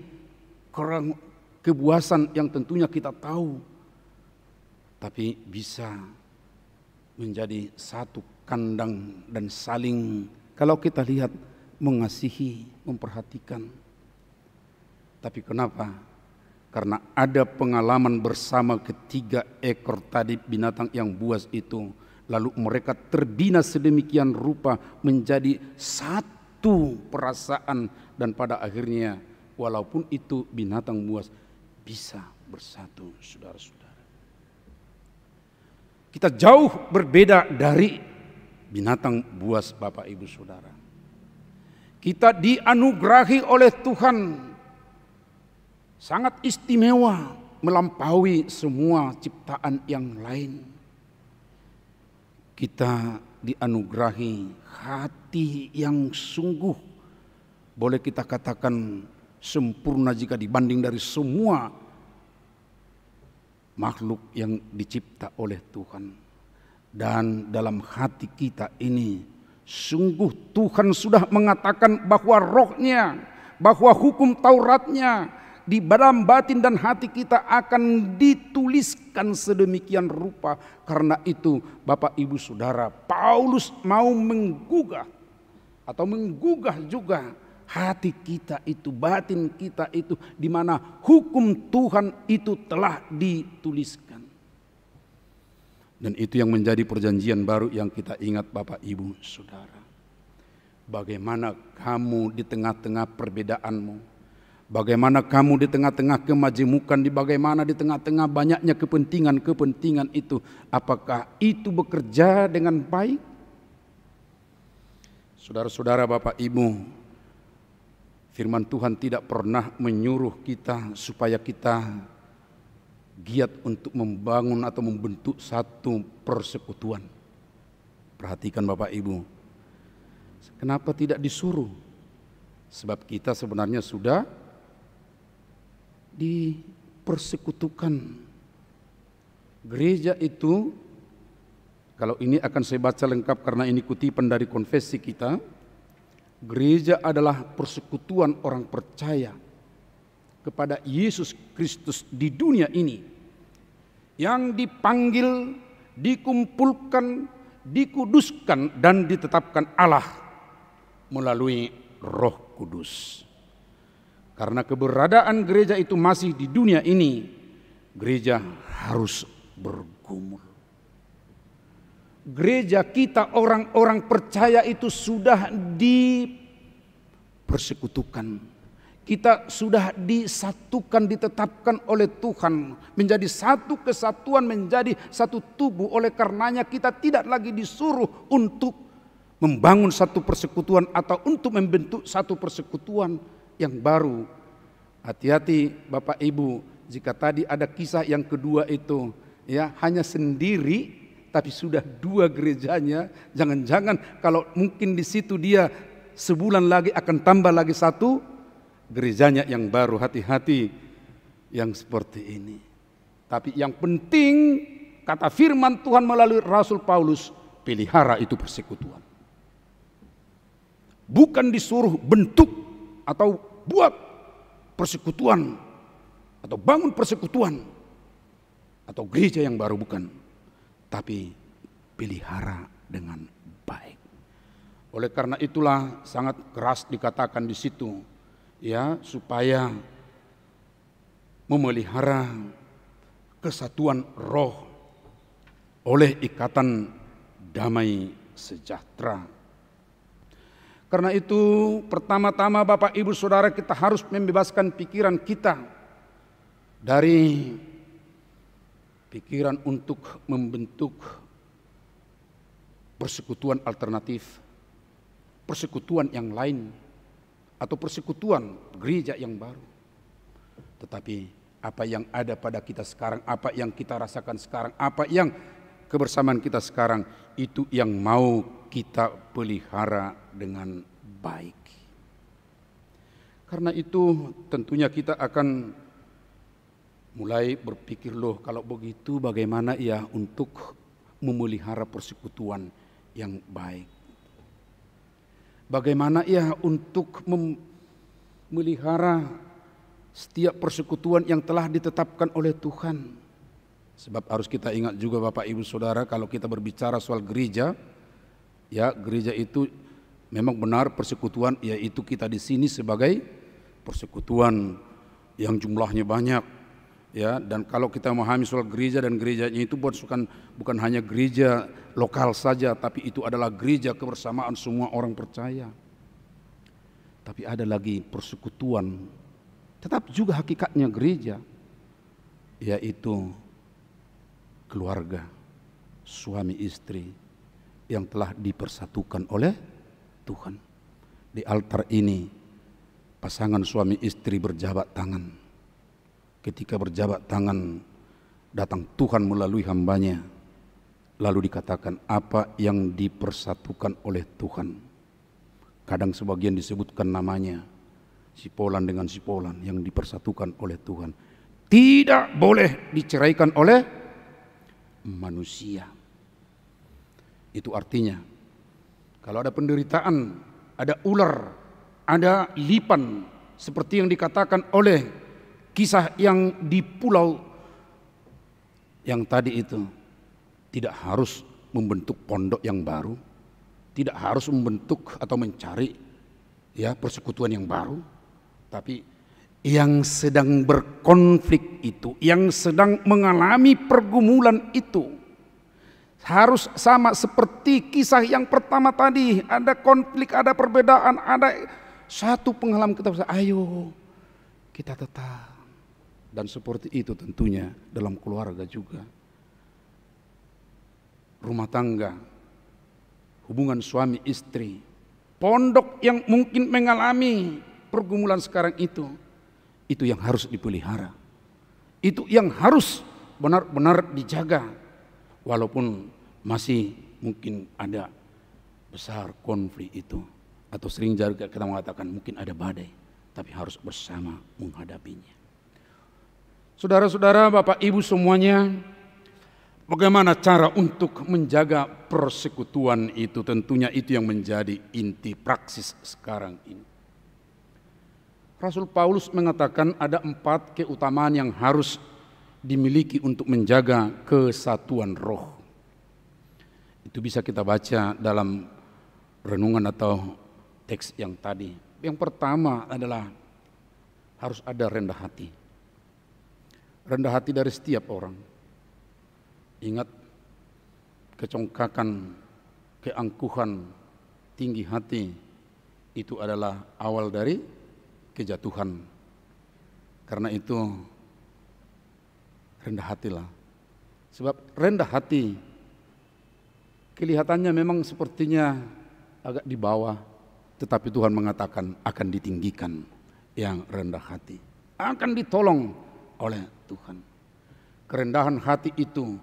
kebuasan yang tentunya kita tahu, tapi bisa menjadi satu kandang dan saling, kalau kita lihat, mengasihi, memperhatikan. Tapi kenapa? Karena ada pengalaman bersama ketiga ekor tadi binatang yang buas itu. Lalu mereka terbina sedemikian rupa menjadi satu perasaan. Dan pada akhirnya walaupun itu binatang buas bisa bersatu, saudara-saudara. Kita jauh berbeda dari binatang buas Bapak Ibu Saudara. Kita dianugerahi oleh Tuhan sangat istimewa, melampaui semua ciptaan yang lain. Kita dianugerahi hati yang sungguh, boleh kita katakan sempurna jika dibanding dari semua makhluk yang dicipta oleh Tuhan. Dan dalam hati kita ini sungguh Tuhan sudah mengatakan bahwa rohnya, bahwa hukum Tauratnya di dalam batin dan hati kita akan dituliskan sedemikian rupa. Karena itu Bapak Ibu Saudara, Paulus mau menggugah atau menggugah juga hati kita itu, batin kita itu, di mana hukum Tuhan itu telah dituliskan. Dan itu yang menjadi perjanjian baru yang kita ingat Bapak Ibu Saudara. Bagaimana kamu di tengah-tengah perbedaanmu, Bagaimana kamu di tengah-tengah kemajemukan, bagaimana di tengah-tengah banyaknya kepentingan itu, apakah itu bekerja dengan baik? Saudara-saudara, Bapak Ibu, firman Tuhan tidak pernah menyuruh kita supaya kita giat untuk membangun atau membentuk satu persekutuan. Perhatikan Bapak Ibu, kenapa tidak disuruh? Sebab kita sebenarnya sudah dipersekutukan. Gereja itu, kalau ini akan saya baca lengkap karena ini kutipan dari konfesi kita. Gereja adalah persekutuan orang percaya kepada Yesus Kristus di dunia ini, yang dipanggil, dikumpulkan, dikuduskan dan ditetapkan Allah melalui Roh Kudus. Karena keberadaan gereja itu masih di dunia ini, gereja harus bergumul. Gereja kita orang-orang percaya itu sudah dipersekutukan. Kita sudah disatukan, ditetapkan oleh Tuhan menjadi satu kesatuan, menjadi satu tubuh. Oleh karenanya kita tidak lagi disuruh untuk membangun satu persekutuan atau untuk membentuk satu persekutuan yang baru. Hati-hati Bapak Ibu, jika tadi ada kisah yang kedua itu ya hanya sendiri tapi sudah dua gerejanya, jangan-jangan kalau mungkin di situ dia sebulan lagi akan tambah lagi satu gerejanya yang baru. Hati-hati yang seperti ini. Tapi yang penting kata firman Tuhan melalui Rasul Paulus, pelihara itu persekutuan. Bukan disuruh bentuk atau buat persekutuan atau bangun persekutuan atau gereja yang baru, bukan. Tapi pelihara dengan baik. Oleh karena itulah sangat keras dikatakan di situ, ya, supaya memelihara kesatuan roh oleh ikatan damai sejahtera. Karena itu pertama-tama Bapak Ibu Saudara, kita harus membebaskan pikiran kita dari pikiran untuk membentuk persekutuan alternatif, persekutuan yang lain, atau persekutuan gereja yang baru. Tetapi apa yang ada pada kita sekarang, apa yang kita rasakan sekarang, apa yang kebersamaan kita sekarang, itu yang mau kita pelihara dengan baik. Karena itu tentunya kita akan mulai berpikir, loh kalau begitu bagaimana ya untuk memelihara persekutuan yang baik. Bagaimana ya untuk memelihara setiap persekutuan yang telah ditetapkan oleh Tuhan. Sebab harus kita ingat juga Bapak Ibu Saudara, kalau kita berbicara soal gereja, ya gereja itu memang benar persekutuan, yaitu kita di sini sebagai persekutuan yang jumlahnya banyak. Ya, dan kalau kita memahami soal gereja, dan gerejanya itu bukan hanya gereja lokal saja, tapi itu adalah gereja kebersamaan semua orang percaya. Tapi ada lagi persekutuan, tetap juga hakikatnya gereja, yaitu keluarga, suami istri yang telah dipersatukan oleh Tuhan. Di altar ini pasangan suami istri berjabat tangan. Ketika berjabat tangan, datang Tuhan melalui hambanya, lalu dikatakan apa yang dipersatukan oleh Tuhan. Kadang sebagian disebutkan namanya, si Polan dengan si Polan yang dipersatukan oleh Tuhan, tidak boleh diceraikan oleh manusia. Itu artinya kalau ada penderitaan, ada ular, ada lipan, seperti yang dikatakan oleh kisah yang di pulau yang tadi itu, tidak harus membentuk pondok yang baru, tidak harus membentuk atau mencari ya persekutuan yang baru, tapi yang sedang berkonflik itu, yang sedang mengalami pergumulan itu harus sama seperti kisah yang pertama tadi. Ada konflik, ada perbedaan, ada satu pengalaman kita, ayo kita tetap. Dan seperti itu tentunya dalam keluarga juga. Rumah tangga, hubungan suami istri, pondok yang mungkin mengalami pergumulan sekarang itu yang harus dipelihara. Itu yang harus benar-benar dijaga. Walaupun masih mungkin ada besar konflik itu. Atau sering juga kita mengatakan mungkin ada badai. Tapi harus bersama menghadapinya. Saudara-saudara, Bapak Ibu semuanya, bagaimana cara untuk menjaga persekutuan itu? Tentunya itu yang menjadi inti praksis sekarang ini. Rasul Paulus mengatakan ada 4 keutamaan yang harus dimiliki untuk menjaga kesatuan roh. Itu bisa kita baca dalam renungan atau teks yang tadi. Yang pertama adalah harus ada rendah hati. Rendah hati dari setiap orang. Ingat, kecongkakan, keangkuhan, tinggi hati itu adalah awal dari kejatuhan. Karena itu rendah hatilah. Sebab rendah hati kelihatannya memang sepertinya agak di bawah, tetapi Tuhan mengatakan akan ditinggikan yang rendah hati. Akan ditolong oleh Tuhan. Kerendahan hati itu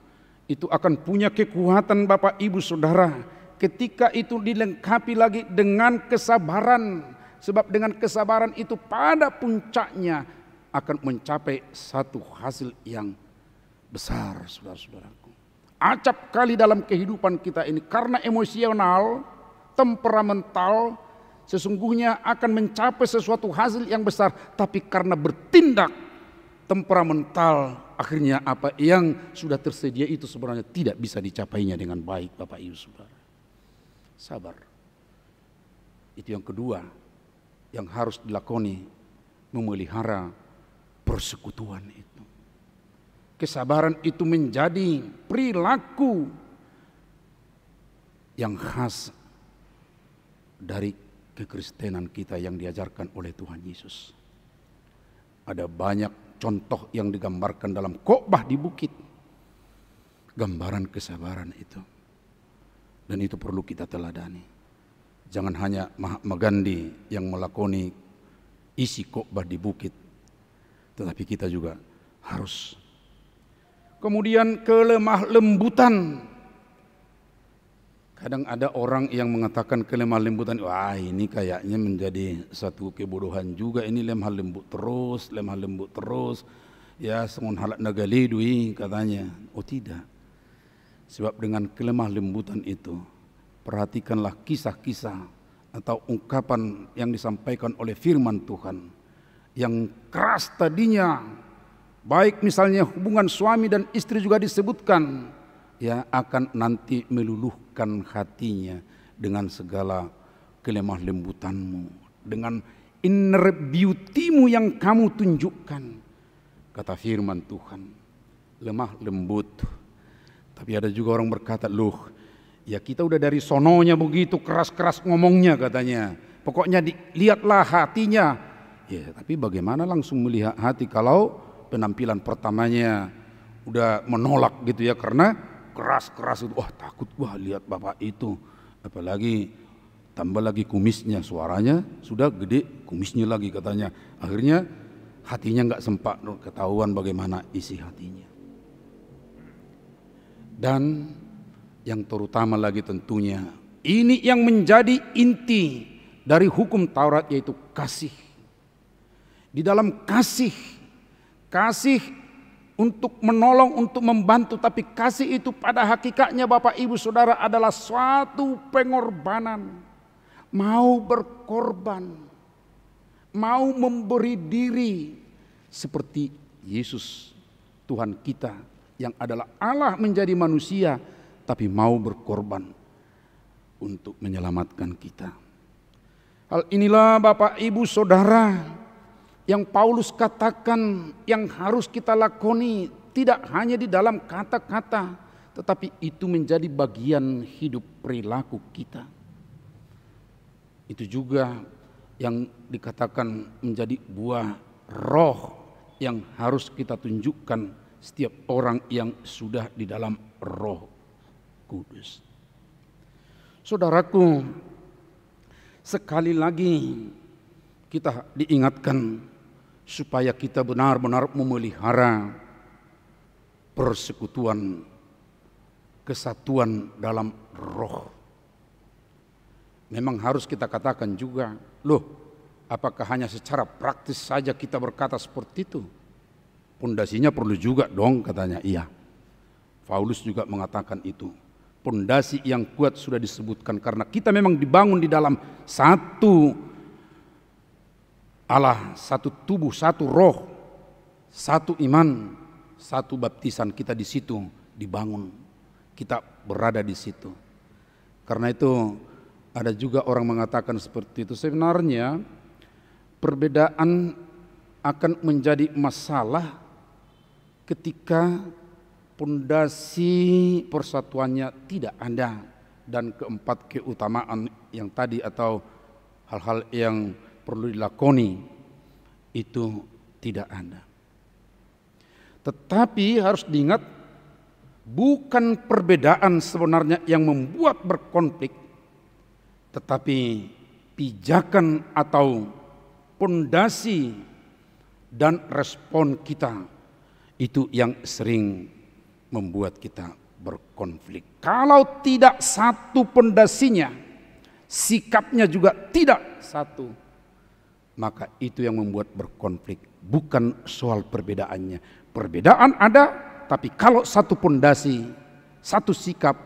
akan punya kekuatan Bapak Ibu Saudara ketika itu dilengkapi lagi dengan kesabaran. Sebab dengan kesabaran itu pada puncaknya akan mencapai satu hasil yang besar, saudara-saudaraku. Acap kali dalam kehidupan kita ini karena emosional, temperamental, sesungguhnya akan mencapai sesuatu hasil yang besar. Tapi karena bertindak temperamental, akhirnya apa yang sudah tersedia itu sebenarnya tidak bisa dicapainya dengan baik, Bapak Ibu Saudara. Sabar. Itu yang kedua yang harus dilakoni, memelihara persekutuan itu. Kesabaran itu menjadi perilaku yang khas dari kekristenan kita yang diajarkan oleh Tuhan Yesus. Ada banyak contoh yang digambarkan dalam khotbah di bukit. Gambaran kesabaran itu. Dan itu perlu kita teladani. Jangan hanya Mahatma Gandhi yang melakoni isi khotbah di bukit. Tetapi kita juga harus. Kemudian kelemah lembutan. Kadang ada orang yang mengatakan kelemah lembutan, wah ini kayaknya menjadi satu kebodohan juga, ini lemah lembut terus, ya sengon halak nagalidui katanya. Oh tidak, sebab dengan kelemah lembutan itu, perhatikanlah kisah-kisah atau ungkapan yang disampaikan oleh firman Tuhan, yang keras tadinya, baik misalnya hubungan suami dan istri juga disebutkan, ya akan nanti meluluhkan hatinya dengan segala kelemah lembutanmu, dengan inner beauty-mu yang kamu tunjukkan. Kata firman Tuhan, lemah lembut. Tapi ada juga orang berkata, loh ya kita udah dari sononya begitu keras-keras ngomongnya katanya. Pokoknya lihatlah hatinya. Ya tapi bagaimana langsung melihat hati kalau penampilan pertamanya udah menolak gitu ya, karena keras-keras itu, wah takut, wah lihat bapak itu, apalagi tambah lagi kumisnya, suaranya sudah gede, kumisnya lagi katanya. Akhirnya hatinya nggak sempat ketahuan bagaimana isi hatinya. Dan yang terutama lagi tentunya, ini yang menjadi inti dari hukum Taurat, yaitu kasih. Di dalam kasih untuk menolong, untuk membantu, tapi kasih itu pada hakikatnya Bapak Ibu Saudara adalah suatu pengorbanan. Mau berkorban, mau memberi diri seperti Yesus Tuhan kita yang adalah Allah menjadi manusia, tapi mau berkorban untuk menyelamatkan kita. Hal inilah Bapak Ibu Saudara yang Paulus katakan yang harus kita lakoni, tidak hanya di dalam kata-kata, tetapi itu menjadi bagian hidup perilaku kita. Itu juga yang dikatakan menjadi buah roh yang harus kita tunjukkan setiap orang yang sudah di dalam Roh Kudus. Saudaraku, sekali lagi kita diingatkan supaya kita benar-benar memelihara persekutuan, kesatuan dalam roh. Memang harus kita katakan juga, loh, apakah hanya secara praktis saja kita berkata seperti itu? Pondasinya perlu juga dong, katanya. Iya, Paulus juga mengatakan itu. Pondasi yang kuat sudah disebutkan karena kita memang dibangun di dalam satu Allah, satu tubuh, satu roh, satu iman, satu baptisan. Kita di situ dibangun, kita berada di situ. Karena itu ada juga orang mengatakan seperti itu. Sebenarnya perbedaan akan menjadi masalah ketika pondasi persatuannya tidak ada, dan keempat keutamaan yang tadi atau hal-hal yang perlu dilakoni itu tidak ada. Tetapi harus diingat, bukan perbedaan sebenarnya yang membuat berkonflik, tetapi pijakan atau pondasi dan respon kita itu yang sering membuat kita berkonflik. Kalau tidak satu pondasinya, sikapnya juga tidak satu, maka itu yang membuat berkonflik, bukan soal perbedaannya. Perbedaan ada, tapi kalau satu pondasi, satu sikap,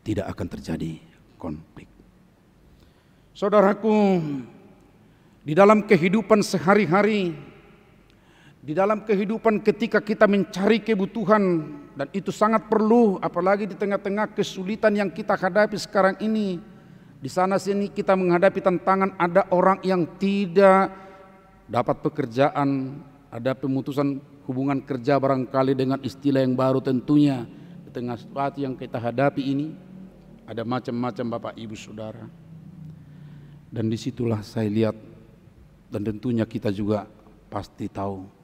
tidak akan terjadi konflik. Saudaraku, di dalam kehidupan sehari-hari, di dalam kehidupan ketika kita mencari kebutuhan, dan itu sangat perlu, apalagi di tengah-tengah kesulitan yang kita hadapi sekarang ini. Di sana sini kita menghadapi tantangan, ada orang yang tidak dapat pekerjaan, ada pemutusan hubungan kerja barangkali dengan istilah yang baru tentunya. Di tengah situasi yang kita hadapi ini, ada macam-macam Bapak Ibu Saudara. Dan disitulah saya lihat, dan tentunya kita juga pasti tahu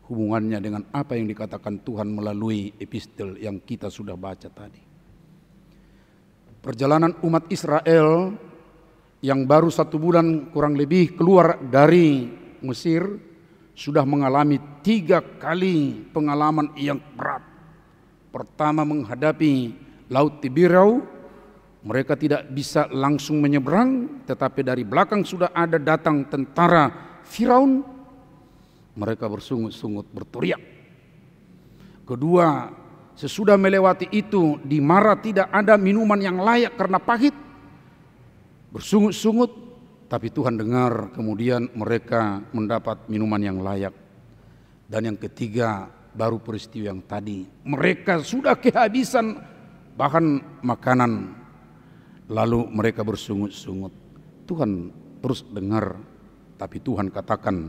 hubungannya dengan apa yang dikatakan Tuhan melalui epistel yang kita sudah baca tadi. Perjalanan umat Israel yang baru 1 bulan kurang lebih keluar dari Mesir sudah mengalami 3 kali pengalaman yang berat. Pertama, menghadapi Laut Tiberias. Mereka tidak bisa langsung menyeberang, tetapi dari belakang sudah ada datang tentara Firaun. Mereka bersungut-sungut, berteriak. Kedua, sesudah melewati itu, di Mara tidak ada minuman yang layak karena pahit. Bersungut-sungut, tapi Tuhan dengar, kemudian mereka mendapat minuman yang layak. Dan yang ketiga, baru peristiwa yang tadi. Mereka sudah kehabisan bahan makanan. Lalu mereka bersungut-sungut. Tuhan terus dengar, tapi Tuhan katakan,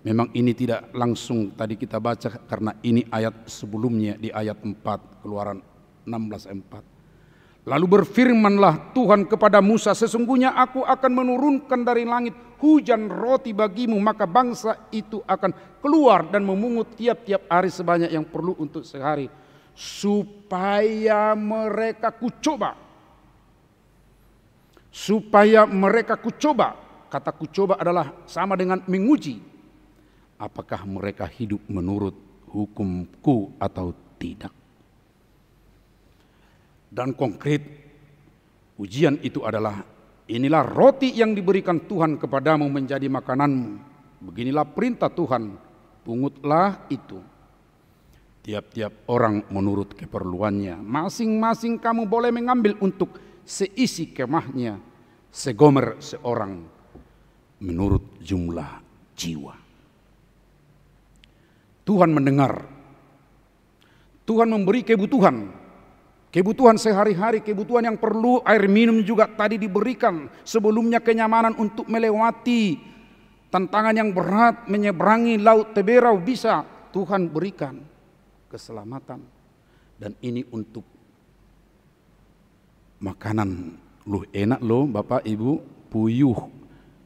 memang ini tidak langsung tadi kita baca karena ini ayat sebelumnya di ayat 4, Keluaran 16:4. Lalu berfirmanlah Tuhan kepada Musa, sesungguhnya aku akan menurunkan dari langit hujan roti bagimu, maka bangsa itu akan keluar dan memungut tiap-tiap hari sebanyak yang perlu untuk sehari, supaya mereka kucoba. Supaya mereka kucoba. Kata kucoba adalah sama dengan menguji. Apakah mereka hidup menurut hukumku atau tidak. Dan konkret, ujian itu adalah, inilah roti yang diberikan Tuhan kepadamu menjadi makananmu. Beginilah perintah Tuhan, pungutlah itu. Tiap-tiap orang menurut keperluannya. Masing-masing kamu boleh mengambil untuk seisi kemahnya, segomer seorang menurut jumlah jiwa. Tuhan mendengar. Tuhan memberi kebutuhan sehari-hari, kebutuhan yang perlu, air minum juga tadi diberikan. Sebelumnya kenyamanan untuk melewati tantangan yang berat, menyeberangi Laut Tiberias bisa Tuhan berikan keselamatan. Dan ini untuk makanan lu enak lo Bapak Ibu, puyuh.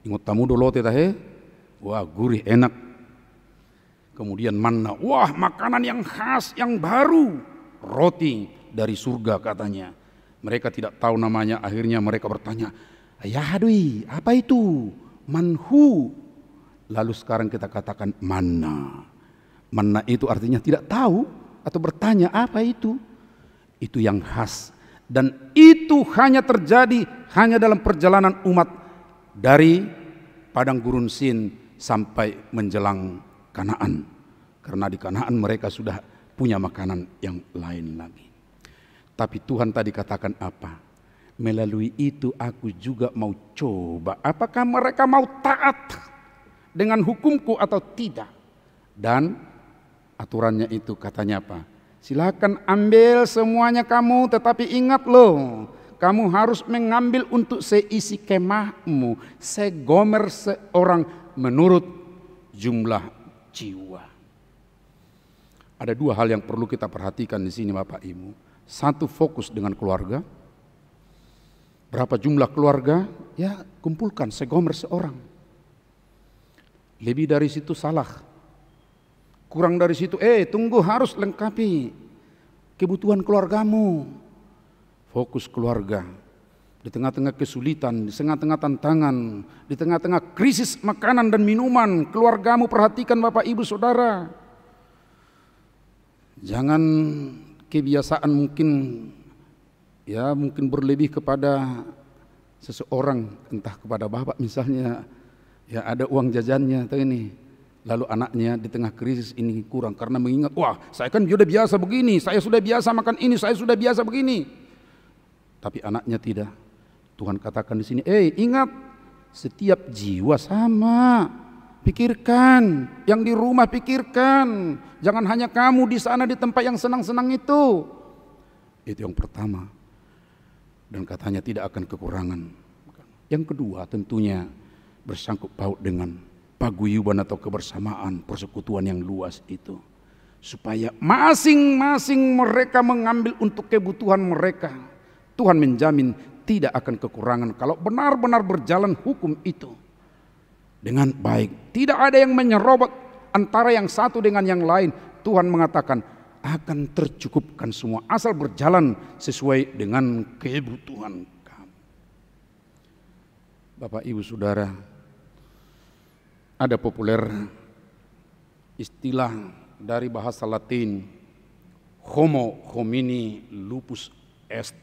Ingat tamu dulu teh, wah gurih enak. Kemudian manna, wah makanan yang khas, yang baru. Roti dari surga katanya. Mereka tidak tahu namanya, akhirnya mereka bertanya, ya adui, apa itu? Manhu. Lalu sekarang kita katakan manna. Manna itu artinya tidak tahu atau bertanya apa itu. Itu yang khas. Dan itu hanya terjadi hanya dalam perjalanan umat dari padang gurun Sin sampai menjelang Kanaan. Karena di Kanaan mereka sudah punya makanan yang lain lagi. Tapi Tuhan tadi katakan apa? Melalui itu aku juga mau coba. Apakah mereka mau taat dengan hukumku atau tidak? Dan aturannya itu katanya apa? Silakan ambil semuanya kamu, tetapi ingat loh, kamu harus mengambil untuk seisi kemahmu, segomer seorang menurut jumlah jiwa. Ada dua hal yang perlu kita perhatikan di sini Bapak Ibu. Satu, fokus dengan keluarga. Berapa jumlah keluarga? Ya kumpulkan segomer seorang. Lebih dari situ salah. Kurang dari situ, tunggu, harus lengkapi kebutuhan keluargamu. Fokus keluarga. Di tengah-tengah kesulitan, di tengah-tengah tantangan, di tengah-tengah krisis makanan dan minuman, keluargamu perhatikan Bapak Ibu Saudara. Jangan kebiasaan mungkin berlebih kepada seseorang, entah kepada bapak misalnya, ya ada uang jajannya atau ini. Lalu anaknya di tengah krisis ini kurang karena mengingat, wah saya kan sudah biasa begini, saya sudah biasa makan ini, saya sudah biasa begini. Tapi anaknya tidak. Tuhan katakan di sini, ingat setiap jiwa sama. Pikirkan, yang di rumah pikirkan. Jangan hanya kamu di sana di tempat yang senang-senang itu. Itu yang pertama. Dan katanya tidak akan kekurangan. Yang kedua tentunya bersangkut paut dengan paguyuban atau kebersamaan, persekutuan yang luas itu. Supaya masing-masing mereka mengambil untuk kebutuhan mereka. Tuhan menjamin tidak akan kekurangan kalau benar-benar berjalan hukum itu dengan baik. Tidak ada yang menyerobot antara yang satu dengan yang lain. Tuhan mengatakan akan tercukupkan semua asal berjalan sesuai dengan kebutuhan kamu. Bapak Ibu Saudara, ada populer istilah dari bahasa Latin, Homo homini lupus est.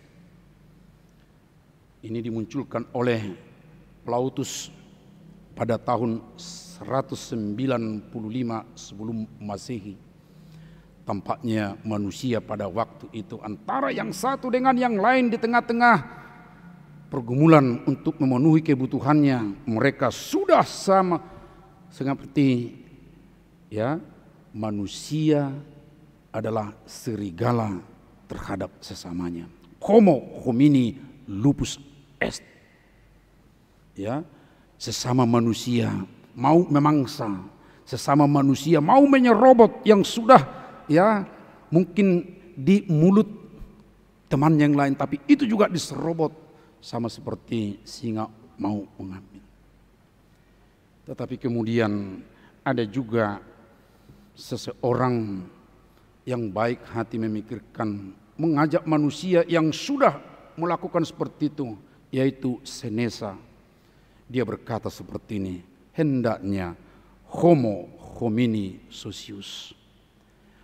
Ini dimunculkan oleh Plautus pada tahun 195 sebelum Masehi. Tampaknya manusia pada waktu itu antara yang satu dengan yang lain di tengah-tengah pergumulan untuk memenuhi kebutuhannya. Mereka sudah sama seperti manusia adalah serigala terhadap sesamanya. Homo homini lupus est. Sesama manusia mau memangsa, sesama manusia mau menyerobot yang sudah mungkin di mulut teman yang lain, tapi itu juga diserobot sama seperti singa mau mengambil. Tetapi kemudian ada juga seseorang yang baik hati memikirkan, mengajak manusia yang sudah melakukan seperti itu, yaitu Senesa. Dia berkata seperti ini, hendaknya homo homini socius.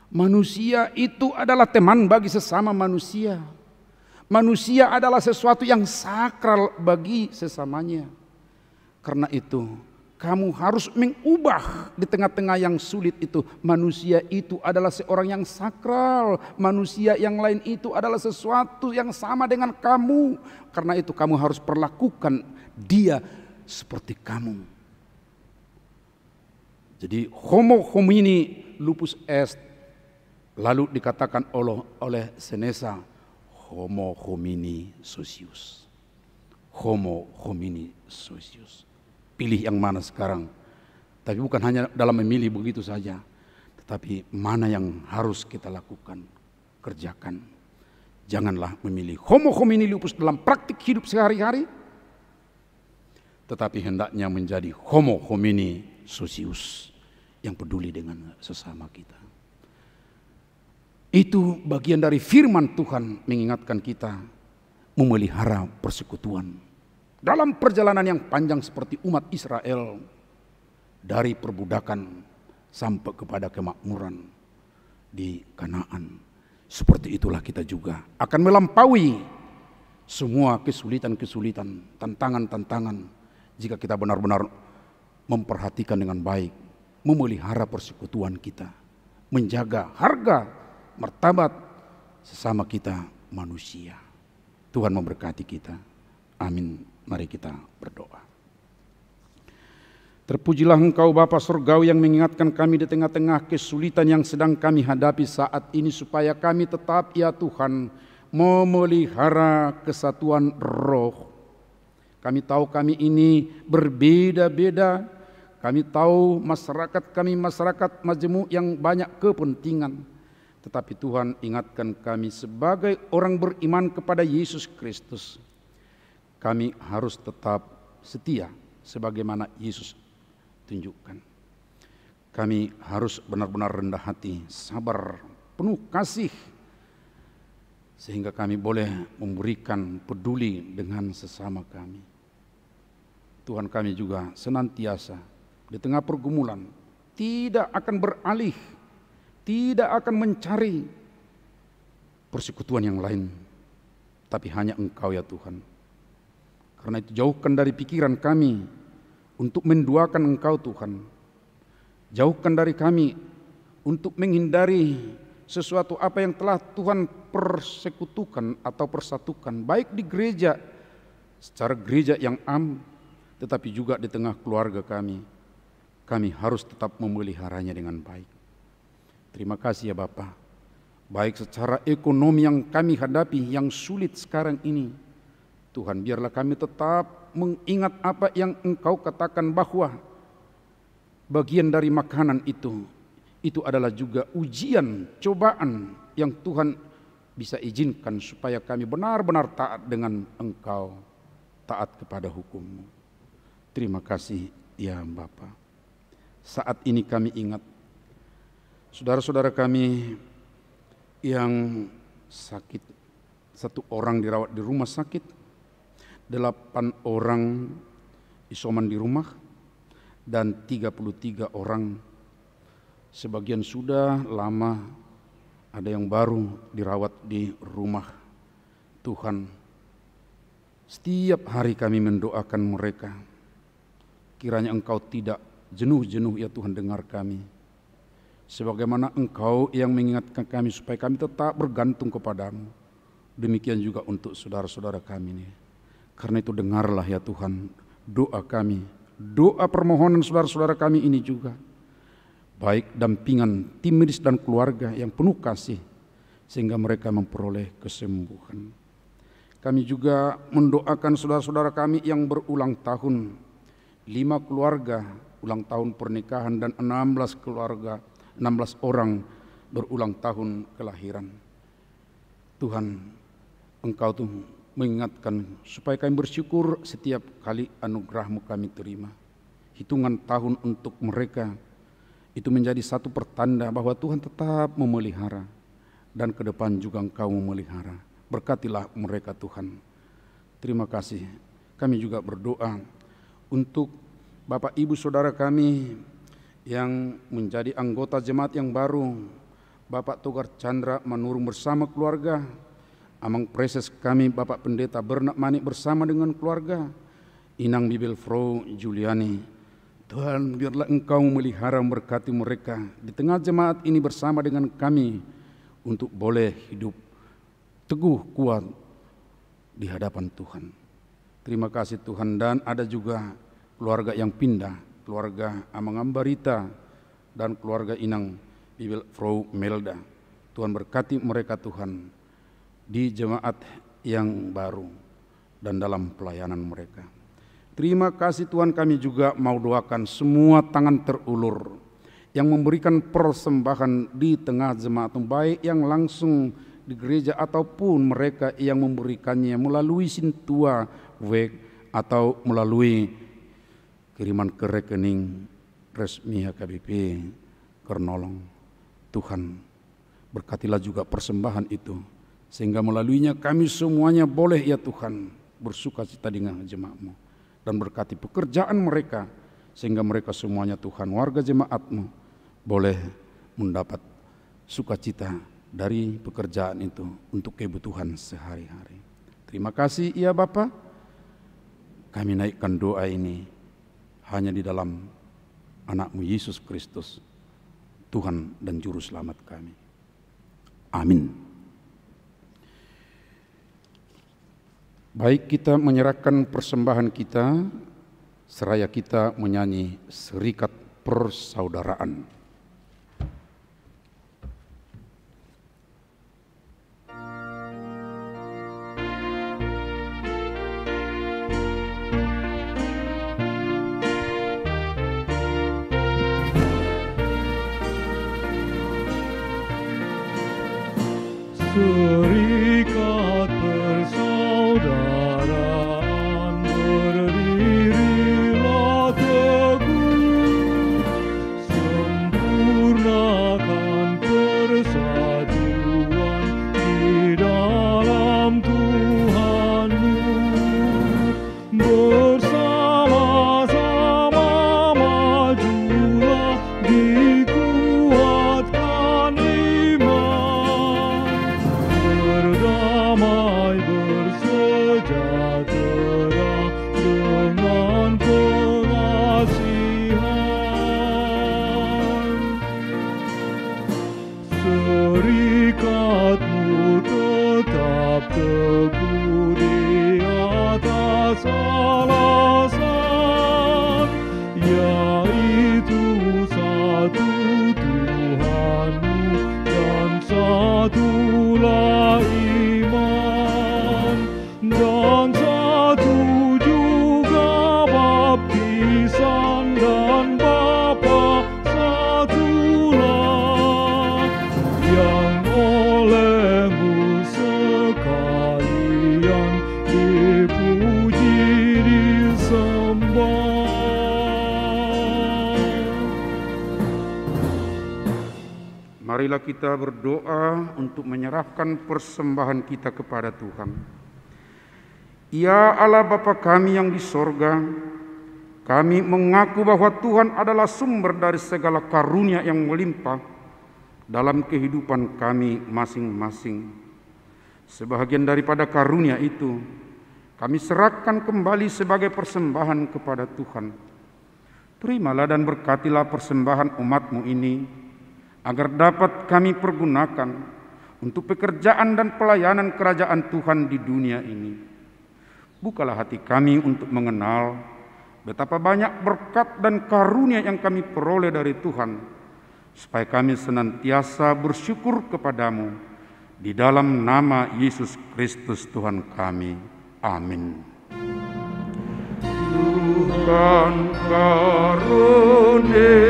Manusia itu adalah teman bagi sesama manusia. Manusia adalah sesuatu yang sakral bagi sesamanya. Karena itu, kamu harus mengubah di tengah-tengah yang sulit itu. Manusia itu adalah seorang yang sakral. Manusia yang lain itu adalah sesuatu yang sama dengan kamu. Karena itu kamu harus perlakukan dia seperti kamu. Jadi homo homini lupus est. Lalu dikatakan oleh Senesa, homo homini socius. Homo homini socius. Pilih yang mana sekarang. Tapi bukan hanya dalam memilih begitu saja, tetapi mana yang harus kita lakukan, kerjakan. Janganlah memilih homo homini lupus dalam praktik hidup sehari-hari, tetapi hendaknya menjadi homo homini socius, yang peduli dengan sesama kita. Itu bagian dari firman Tuhan mengingatkan kita memelihara persekutuan. Dalam perjalanan yang panjang seperti umat Israel dari perbudakan sampai kepada kemakmuran di Kanaan. Seperti itulah kita juga akan melampaui semua kesulitan-kesulitan, tantangan-tantangan jika kita benar-benar memperhatikan dengan baik, memelihara persekutuan kita, menjaga harga martabat sesama kita manusia. Tuhan memberkati kita. Amin. Mari kita berdoa. Terpujilah Engkau Bapa Surgawi yang mengingatkan kami di tengah-tengah kesulitan yang sedang kami hadapi saat ini, supaya kami tetap ya Tuhan memelihara kesatuan roh. Kami tahu kami ini berbeda-beda. Kami tahu masyarakat kami masyarakat majemuk yang banyak kepentingan. Tetapi Tuhan ingatkan kami sebagai orang beriman kepada Yesus Kristus. Kami harus tetap setia sebagaimana Yesus tunjukkan. Kami harus benar-benar rendah hati, sabar, penuh kasih, sehingga kami boleh memberikan peduli dengan sesama kami. Tuhan kami juga senantiasa di tengah pergumulan tidak akan beralih, tidak akan mencari persekutuan yang lain, tapi hanya Engkau ya Tuhan. Karena itu jauhkan dari pikiran kami untuk menduakan Engkau Tuhan. Jauhkan dari kami untuk menghindari sesuatu apa yang telah Tuhan persekutukan atau persatukan, baik di gereja, secara gereja yang tetapi juga di tengah keluarga kami. Kami harus tetap memeliharanya dengan baik. Terima kasih ya Bapa. Baik secara ekonomi yang kami hadapi yang sulit sekarang ini, Tuhan biarlah kami tetap mengingat apa yang Engkau katakan, bahwa bagian dari makanan itu adalah juga ujian, cobaan yang Tuhan bisa izinkan supaya kami benar-benar taat dengan Engkau, taat kepada hukum-Mu. Terima kasih ya Bapa. Saat ini kami ingat saudara-saudara kami yang sakit. 1 orang dirawat di rumah sakit, 8 orang isoman di rumah, dan 33 orang sebagian sudah lama, ada yang baru dirawat di rumah. Tuhan, setiap hari kami mendoakan mereka. Kiranya Engkau tidak jenuh-jenuh ya Tuhan dengar kami. Sebagaimana Engkau yang mengingatkan kami supaya kami tetap bergantung kepadamu. Demikian juga untuk saudara-saudara kami ini. Karena itu dengarlah ya Tuhan doa kami, doa permohonan saudara-saudara kami ini juga. Baik dampingan tim medis dan keluarga yang penuh kasih, sehingga mereka memperoleh kesembuhan. Kami juga mendoakan saudara-saudara kami yang berulang tahun, 5 keluarga ulang tahun pernikahan dan 16 orang berulang tahun kelahiran. Tuhan, Engkau tuh mengingatkan supaya kami bersyukur setiap kali anugerah-Mu kami terima. Hitungan tahun untuk mereka itu menjadi satu pertanda bahwa Tuhan tetap memelihara, dan ke depan juga Engkau memelihara. Berkatilah mereka Tuhan. Terima kasih. Kami juga berdoa untuk Bapak Ibu Saudara kami yang menjadi anggota jemaat yang baru, Bapak Togar Chandra Manurung bersama keluarga, Amang Preses kami Bapak Pendeta Bernak Manik bersama dengan keluarga, Inang Bibel Fro Juliani. Tuhan, biarlah Engkau memelihara memberkati mereka di tengah jemaat ini bersama dengan kami untuk boleh hidup teguh kuat di hadapan Tuhan. Terima kasih Tuhan. Dan ada juga keluarga yang pindah, keluarga Amang Ambarita dan keluarga Inang Bibel Fro Melda. Tuhan berkati mereka Tuhan di jemaat yang baru dan dalam pelayanan mereka. Terima kasih Tuhan. Kami juga mau doakan semua tangan terulur yang memberikan persembahan di tengah jemaat, baik yang langsung di gereja ataupun mereka yang memberikannya melalui Sintua Wek atau melalui kiriman ke rekening resmi HKBP Kernolong. Tuhan, berkatilah juga persembahan itu, sehingga melaluinya kami semuanya boleh ya Tuhan bersuka cita dengan jemaat-Mu. Dan berkati pekerjaan mereka, sehingga mereka semuanya Tuhan, warga jemaat-Mu, boleh mendapat sukacita dari pekerjaan itu untuk kebutuhan sehari-hari. Terima kasih ya Bapa. Kami naikkan doa ini hanya di dalam anak-Mu Yesus Kristus, Tuhan dan Juru Selamat kami. Amin. Baik, kita menyerahkan persembahan kita, seraya kita menyanyi Serikat Persaudaraan. Serikat persaudaraan berdirilah teguh, sempurnakan persatuan di dalam Tuhan-Mu. Bersama-sama majulah, dikuatkan iman, berdamai bersejahtera dengan pengasihan. Serikatmu tetap teguh di atas alasan, yaitu satu Tuhanmu dan satulah iman, dan satu juga baptisan, dan Bapa satulah, yang oleh-Mu sekalian dipuji disembah. Marilah kita berdoa untuk menyerahkan persembahan kita kepada Tuhan. Ya Allah Bapa kami yang di sorga, kami mengaku bahwa Tuhan adalah sumber dari segala karunia yang melimpah dalam kehidupan kami masing-masing. Sebahagian daripada karunia itu kami serahkan kembali sebagai persembahan kepada Tuhan. Terimalah dan berkatilah persembahan umat-Mu ini, agar dapat kami pergunakan untuk pekerjaan dan pelayanan kerajaan Tuhan di dunia ini. Bukalah hati kami untuk mengenal betapa banyak berkat dan karunia yang kami peroleh dari Tuhan, supaya kami senantiasa bersyukur kepadamu di dalam nama Yesus Kristus Tuhan kami. Amin. Tuhan karunia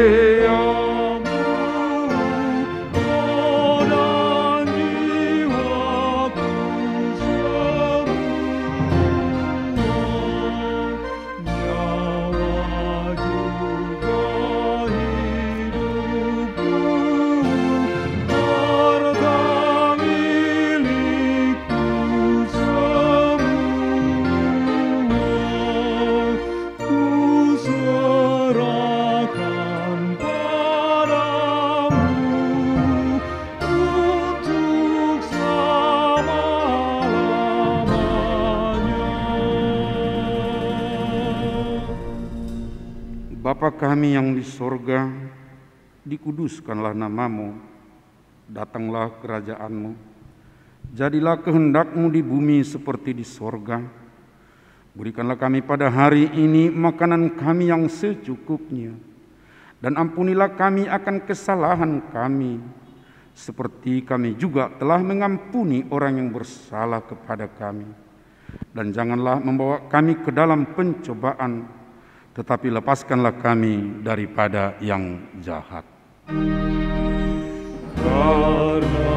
Bapa kami yang di sorga, dikuduskanlah nama-Mu, datanglah kerajaan-Mu, jadilah kehendak-Mu di bumi seperti di sorga. Berikanlah kami pada hari ini makanan kami yang secukupnya, dan ampunilah kami akan kesalahan kami, seperti kami juga telah mengampuni orang yang bersalah kepada kami. Dan janganlah membawa kami ke dalam pencobaan, tetapi lepaskanlah kami daripada yang jahat. Karena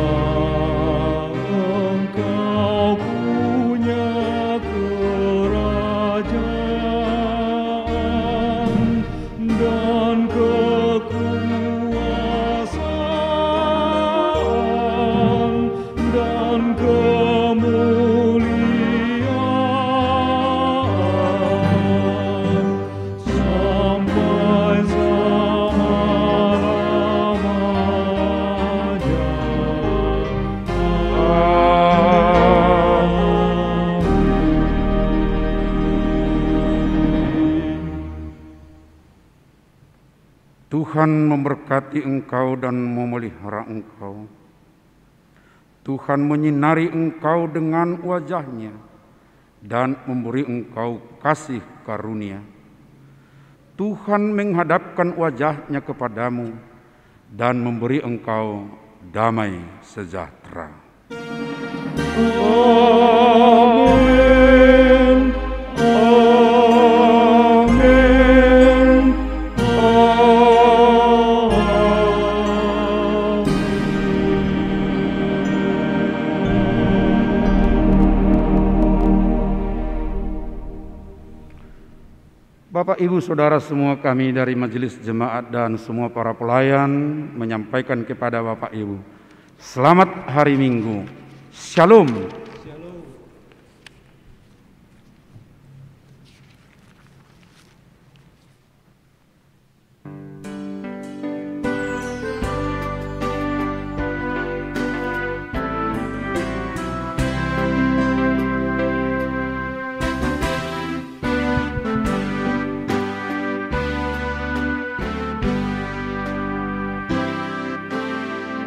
Engkau punya kerajaan dan Tuhan memberkati engkau dan memelihara engkau. Tuhan menyinari engkau dengan wajah-Nya dan memberi engkau kasih karunia. Tuhan menghadapkan wajah-Nya kepadamu dan memberi engkau damai sejahtera. Amin. Amin. Bapak, Ibu, Saudara semua, kami dari Majelis Jemaat dan semua para pelayan menyampaikan kepada Bapak Ibu, selamat hari Minggu. Shalom.